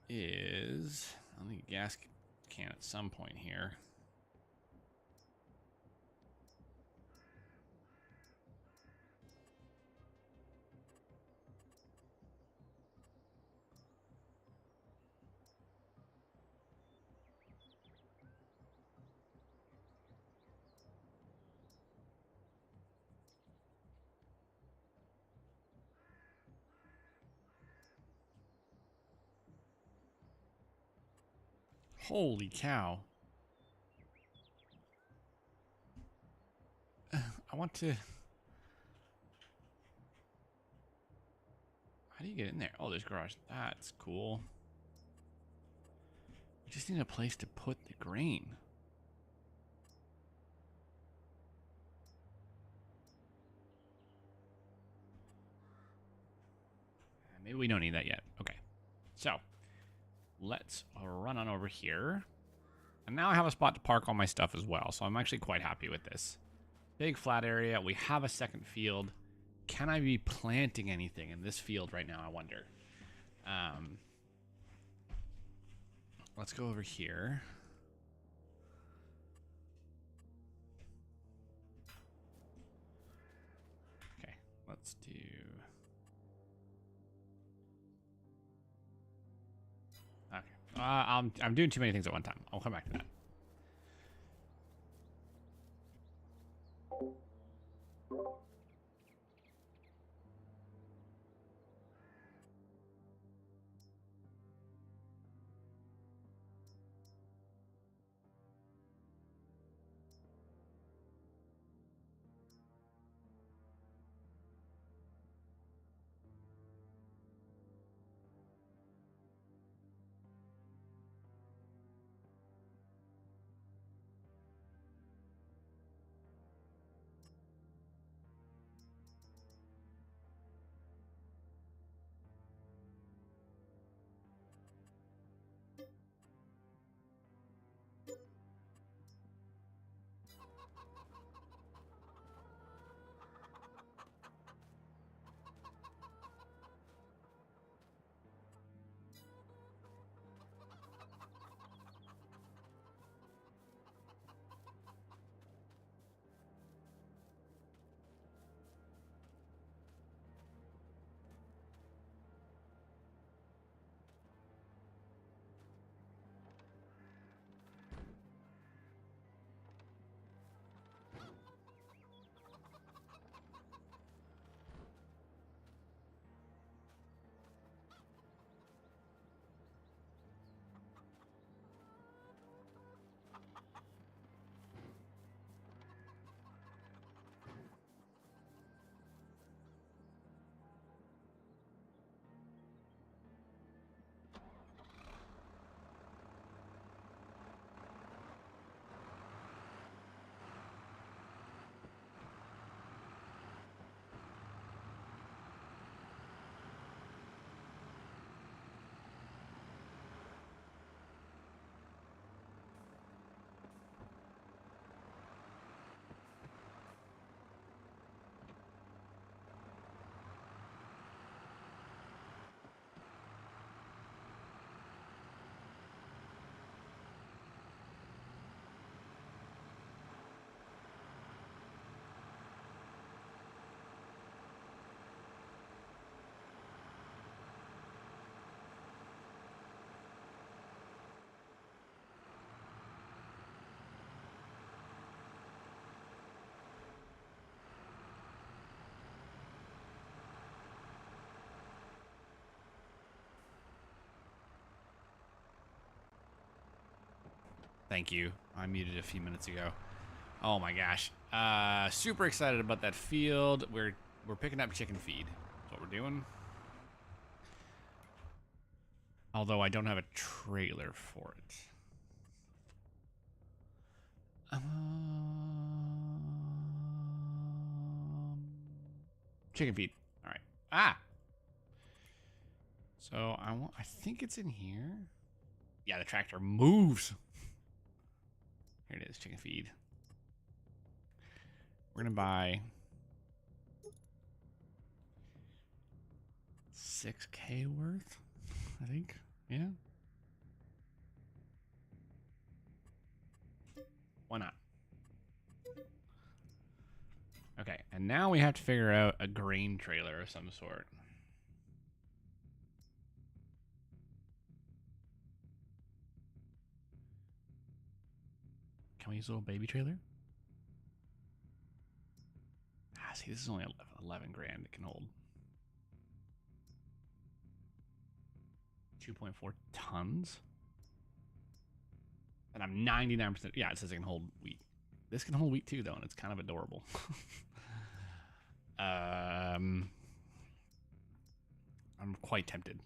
is, I'll need a gas can at some point here. Holy cow. I want to... How do you get in there? Oh, there's garage. That's cool. We just need a place to put the grain. Maybe we don't need that yet. Okay. So, let's run on over here. And now I have a spot to park all my stuff as well. So I'm actually quite happy with this. Big flat area. We have a second field. Can I be planting anything in this field right now, I wonder? Let's go over here. Okay, let's do... Okay. I'm doing too many things at one time. I'll come back to that. Thank you. I muted a few minutes ago. Oh my gosh. Super excited about that field. We're picking up chicken feed. That's what we're doing. Although I don't have a trailer for it. Chicken feed. All right. Ah. So I think it's in here. Yeah, the tractor moves. Here it is, chicken feed. We're gonna buy 6K worth, I think. Yeah. Why not? Okay, and now we have to figure out a grain trailer of some sort. Can we use a little baby trailer? Ah, see, this is only 11 grand it can hold. 2.4 tons? And I'm 99%. Yeah, it says it can hold wheat. This can hold wheat too, though, and it's kind of adorable. I'm quite tempted.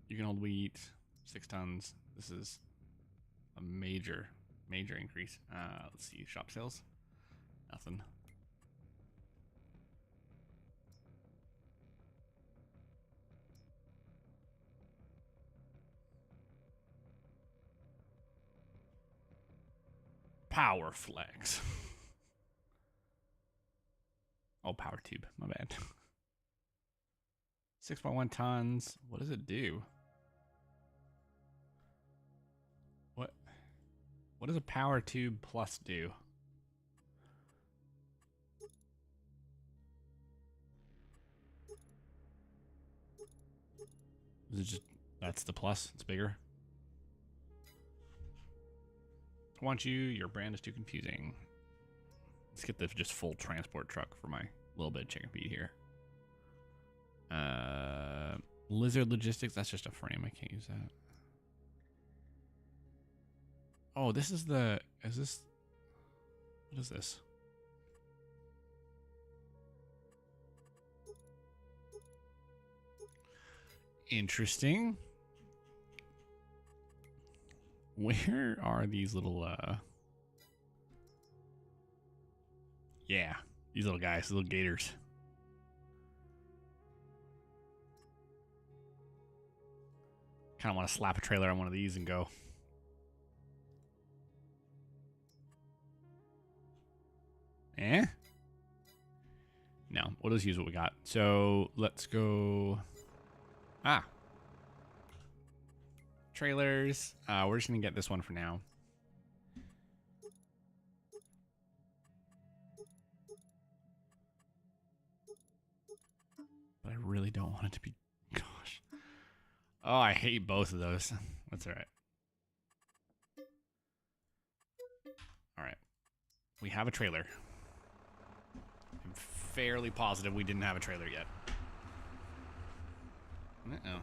You can hold wheat, 6 tons. This is a major increase. Let's see, shop sales. Nothing. Power flex. Oh, power tube. My bad. 6.1 tons. What does it do? What does a power tube plus do? Is it just, that's the plus? It's bigger? I want you. Your brand is too confusing. Let's get the just full transport truck for my little bit of chicken feed here. Lizard Logistics. That's just a frame. I can't use that. Oh, this is the. Is this? What is this? Interesting. Where are these little? Yeah, these little guys, little gators. Kind of want to slap a trailer on one of these and go. Eh? No, we'll just use what we got. So let's go. Ah. Trailers. We're just going to get this one for now. But I really don't want it to be. Gosh. Oh, I hate both of those. That's all right. All right. We have a trailer. I'm fairly positive we didn't have a trailer yet. Uh-oh.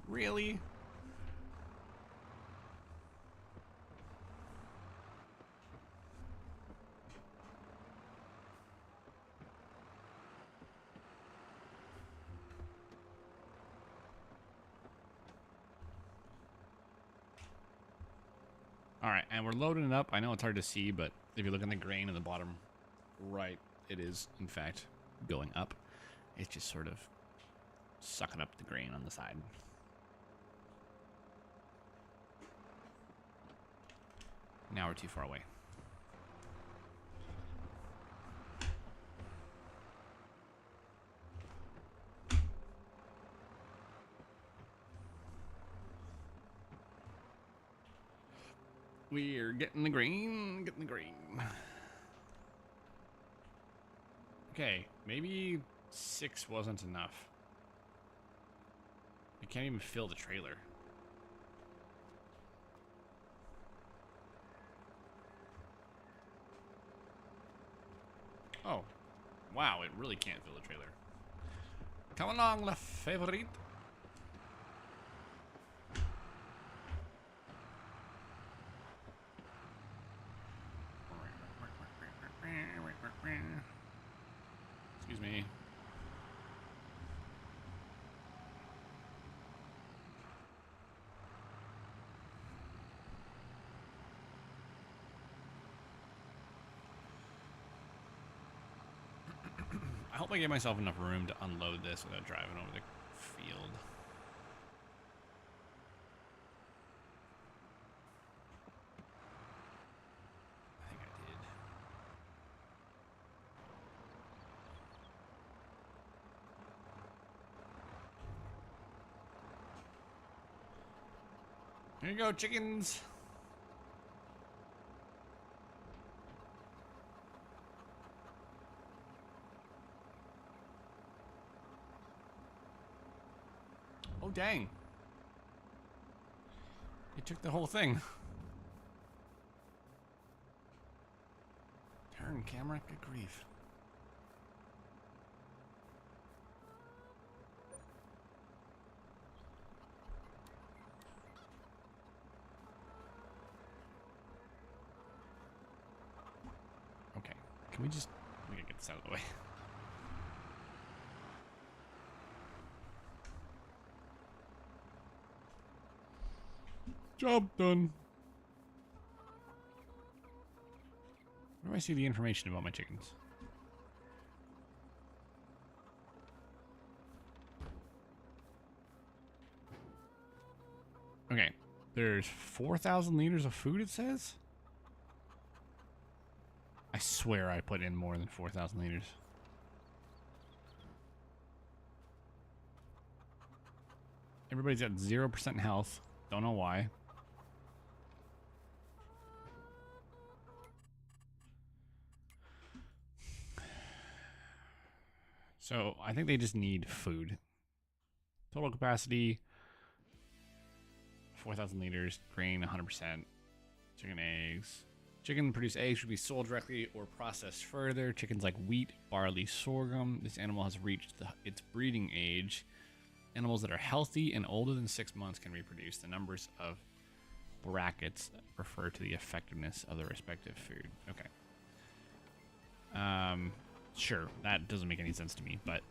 Really? All right, and we're loading it up. I know it's hard to see, but if you look at the grain in the bottom right, it is, in fact, going up. It's just sort of sucking up the grain on the side. Now we're too far away. We're getting the grain, Okay, maybe 6 wasn't enough. You can't even fill the trailer. Oh, wow, it really can't fill the trailer. Come along, la favorite. Excuse me. I hope I give myself enough room to unload this without driving over the field. I think I did. Here you go, chickens. Oh, dang. It took the whole thing. Turn camera, good grief. Okay, can we just, we gotta get this out of the way. Job done. Where do I see the information about my chickens? Okay, there's 4,000 liters of food, it says? I swear I put in more than 4,000 liters. Everybody's at 0% health. Don't know why. So I think they just need food. Total capacity 4,000 liters, grain 100%, chicken eggs. Chicken produce eggs should be sold directly or processed further. Chickens like wheat, barley, sorghum. This animal has reached its breeding age. Animals that are healthy and older than 6 months can reproduce. The numbers of brackets refer to the effectiveness of the respective food. Okay. Sure, that doesn't make any sense to me, but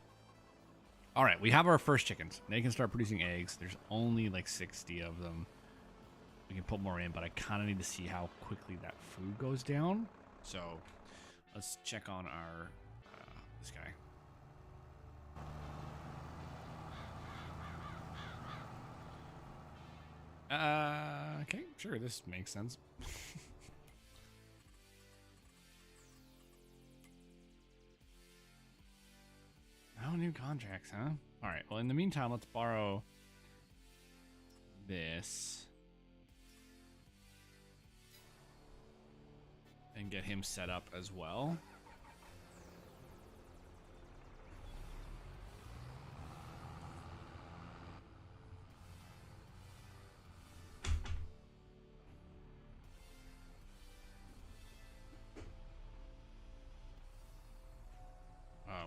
all right, we have our first chickens. They can start producing eggs. There's only like 60 of them. We can put more in, but I kind of need to see how quickly that food goes down. So let's check on our this guy. Okay, sure, this makes sense. No new contracts, huh? All right, well, in the meantime, let's borrow this and get him set up as well.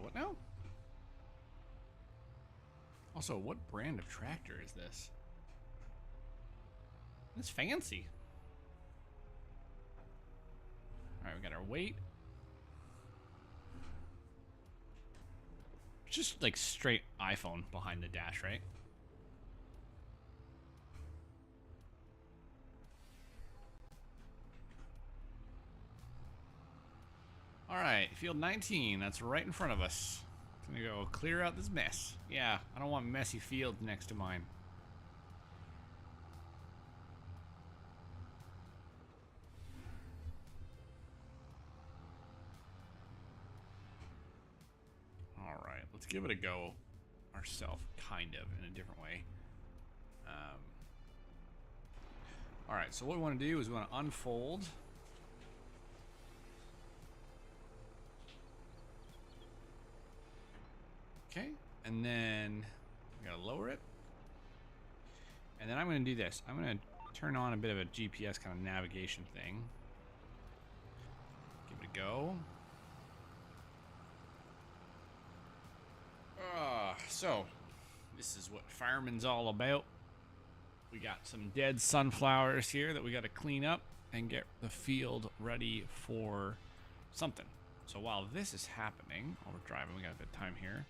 What now? Also, what brand of tractor is this? It's fancy. All right, we got our weight. Just like straight iPhone behind the dash, right? All right, field 19. That's right in front of us. Gonna go clear out this mess. Yeah, I don't want messy fields next to mine. All right, let's give it a go ourselves, kind of, in a different way. All right, so what we want to do is we want to unfold. Okay, and then we gotta lower it. And then I'm gonna do this. I'm gonna turn on a bit of a GPS kind of navigation thing. Give it a go. So this is what farming's all about. We got some dead sunflowers here that we got to clean up and get the field ready for something. So while this is happening, while we're driving, we got a bit of time here.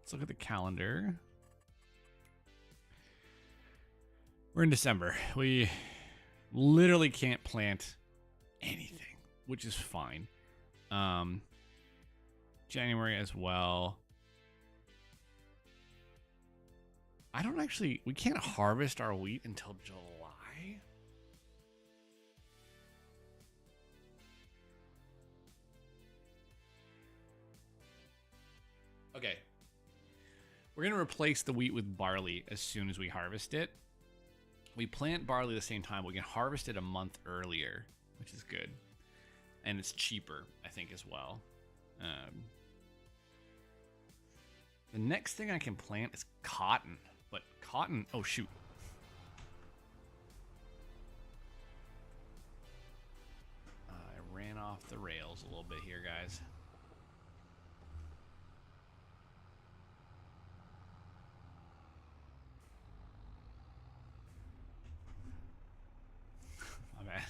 Let's look at the calendar. We're in December. We literally can't plant anything, which is fine. January as well. We can't harvest our wheat until July. Okay. We're going to replace the wheat with barley as soon as we harvest it. We plant barley at the same time. We can harvest it a month earlier, which is good. And it's cheaper, I think, as well. The next thing I can plant is cotton. But cotton... Oh, shoot. I ran off the rails a little bit here, guys. My bad.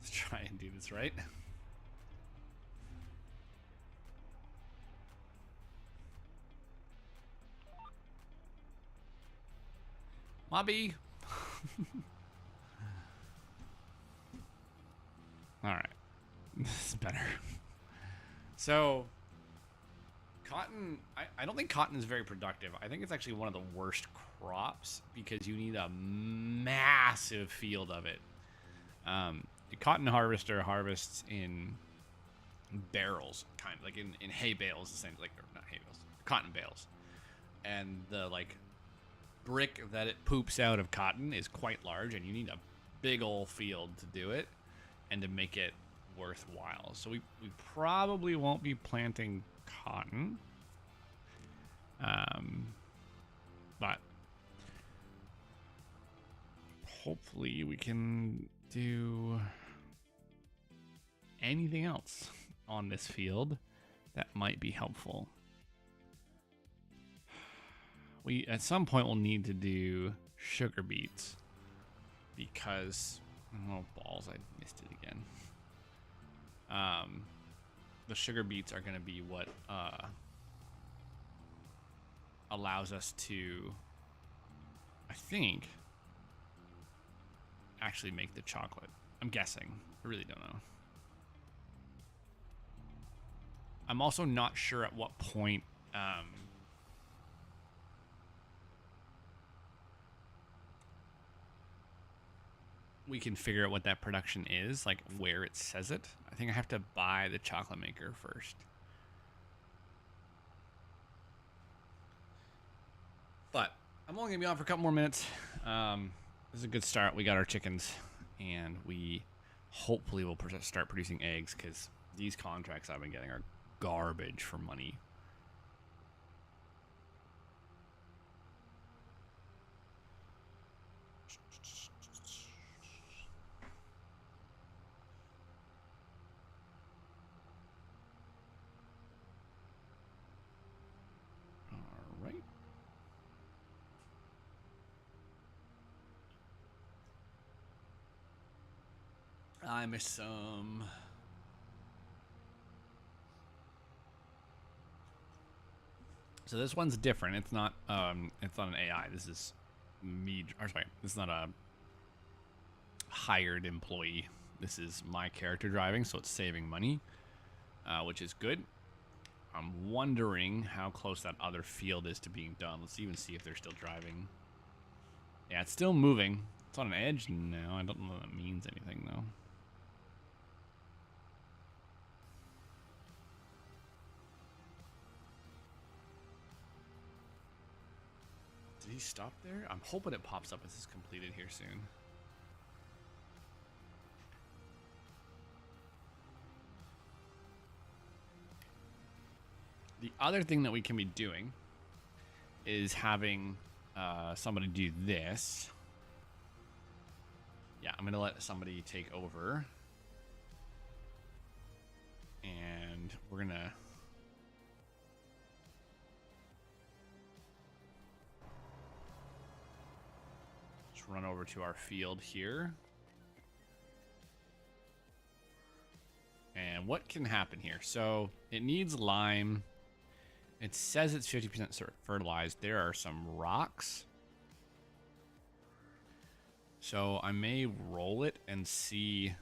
Let's try and do this right. Mobby. All right. This is better. So, cotton, I don't think cotton is very productive. I think it's actually one of the worst crops because you need a massive field of it. The cotton harvester harvests in barrels, kind of like in hay bales, the same, like, or not hay bales, cotton bales. And the like brick that it poops out of cotton is quite large, and you need a big old field to do it and to make it worthwhile. So we probably won't be planting cotton, but hopefully we can do anything else on this field that might be helpful. We at some point will need to do sugar beets because, oh balls, I missed it again. The sugar beets are going to be what allows us to, I think, actually make the chocolate. I'm guessing. I really don't know. I'm also not sure at what point we can figure out what that production is, like where it says it. I think I have to buy the chocolate maker first. But I'm only gonna be on for a couple more minutes. This is a good start. We got our chickens, and we hopefully will start producing eggs because these contracts I've been getting are garbage for money. All right. I missed some. So this one's different. It's not an AI. This is me, or sorry, this is not a hired employee. This is my character driving, so it's saving money, which is good. I'm wondering how close that other field is to being done. Let's even see if they're still driving. Yeah, it's still moving. It's on an edge now. I don't know if that means anything, though. Did he stop there? I'm hoping it pops up as it's completed here soon. The other thing that we can be doing is having somebody do this. Yeah, I'm going to let somebody take over. And we're going to... just run over to our field here. And what can happen here? So it needs lime. It says it's 50% fertilized. There are some rocks. So I may roll it and see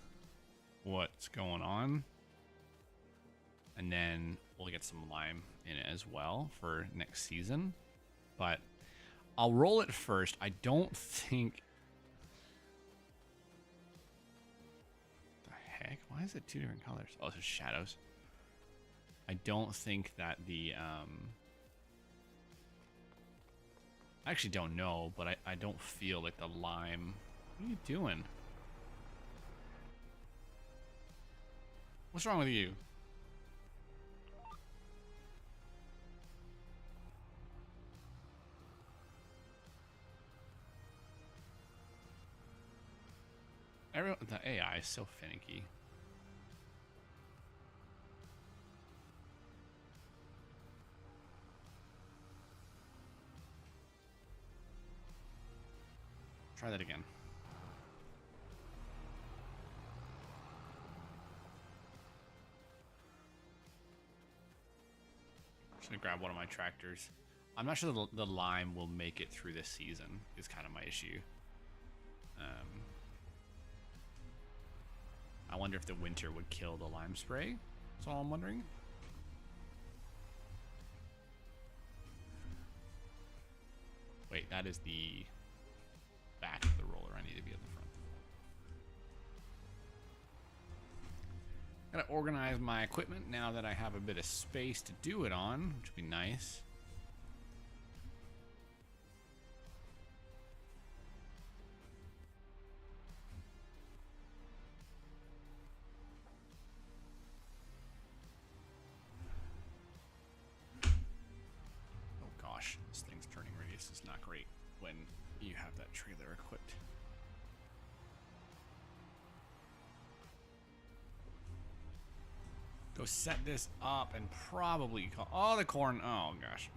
what's going on. And then we'll get some lime in it as well for next season. But I'll roll it first. I don't think... Heck, why is it two different colors? Oh, it's just shadows. I don't think that the I actually don't know, but I don't feel like the lime... What are you doing? What's wrong with you? The AI is so finicky. Try that again. Just gonna grab one of my tractors. I'm not sure the lime will make it through this season, is kind of my issue. I wonder if the winter would kill the lime spray. That's all I'm wondering. Wait, that is the back of the roller. I need to be at the front. Gotta organize my equipment now that I have a bit of space to do it on, which would be nice. This thing's turning radius is not great when you have that trailer equipped. Go set this up and probably call... Oh, the corn. Oh, gosh.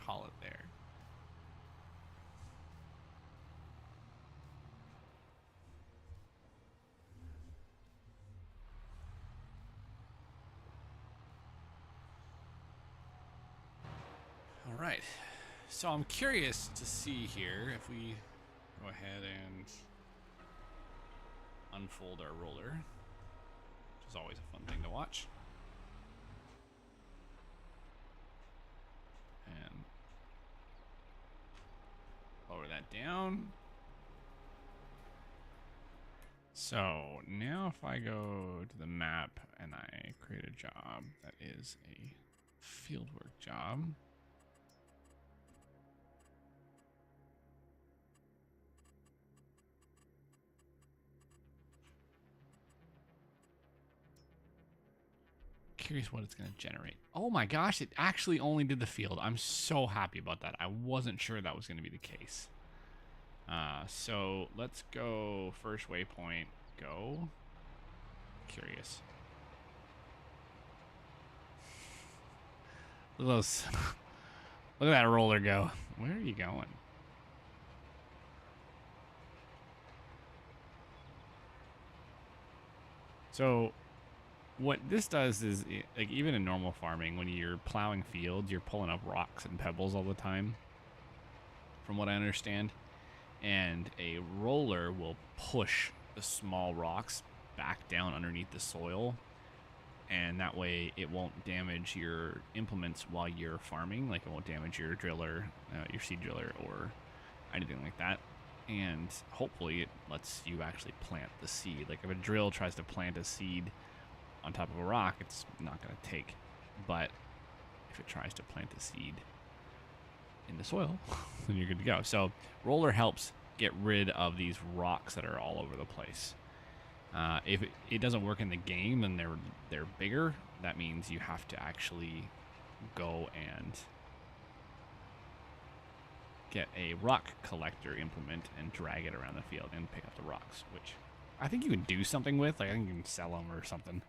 Call it there. All right, so I'm curious to see here if we go ahead and unfold our roller, which is always a fun thing to watch. And lower that down. So now if I go to the map and I create a job that is a fieldwork job, curious what it's going to generate. Oh my gosh, it actually only did the field. I'm so happy about that. I wasn't sure that was going to be the case. So let's go first waypoint, go. Curious. Look at those. Look at that roller go. Where are you going? So what this does is, like, even in normal farming, when you're plowing fields, you're pulling up rocks and pebbles all the time, from what I understand. And a roller will push the small rocks back down underneath the soil. And that way it won't damage your implements while you're farming. Like, it won't damage your driller, your seed driller, or anything like that. And hopefully it lets you actually plant the seed. Like, if a drill tries to plant a seed on top of a rock, it's not going to take. But if it tries to plant a seed in the soil, then you're good to go. So roller helps get rid of these rocks that are all over the place. If it doesn't work in the game and they're bigger, that means you have to actually go and get a rock collector implement and drag it around the field and pick up the rocks, which I think you can do something with. Like, I think you can sell them or something.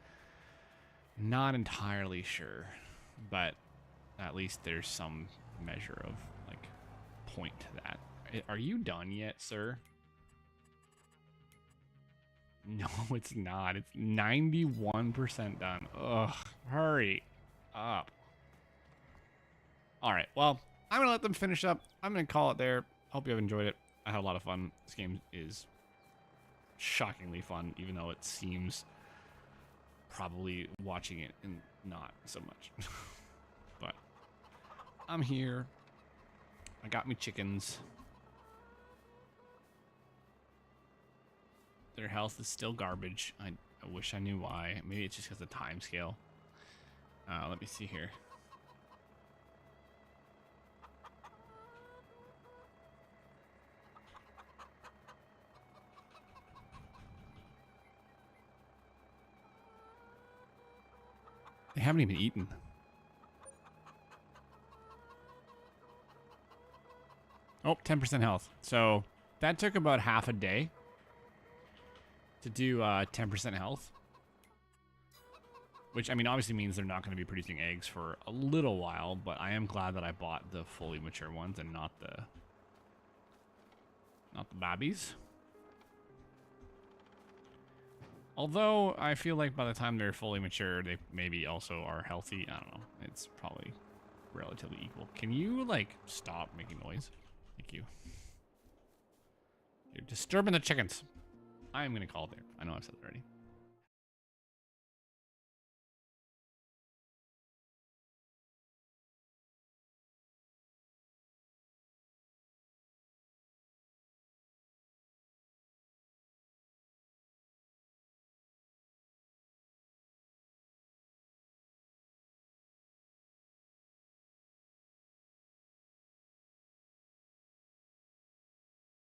Not entirely sure, but at least there's some measure of, like, point to that. Are you done yet, sir? No, it's not. It's 91% done. Ugh, hurry up. All right, well, I'm going to let them finish up. I'm going to call it there. Hope you have enjoyed it. I had a lot of fun. This game is shockingly fun, even though it seems probably watching it and not so much. But I'm here. I got me chickens. Their health is still garbage. I wish I knew why. Maybe it's just because of the time scale. Let me see here. They haven't even eaten. Oh, 10% health. So that took about half a day to do 10% health. Which, I mean, obviously means they're not going to be producing eggs for a little while, but I am glad that I bought the fully mature ones and not the babbies. Although, I feel like by the time they're fully mature, they maybe also are healthy. I don't know. It's probably relatively equal. Can you, like, stop making noise? Thank you. You're disturbing the chickens. I'm going to call it there. I know I've said it already.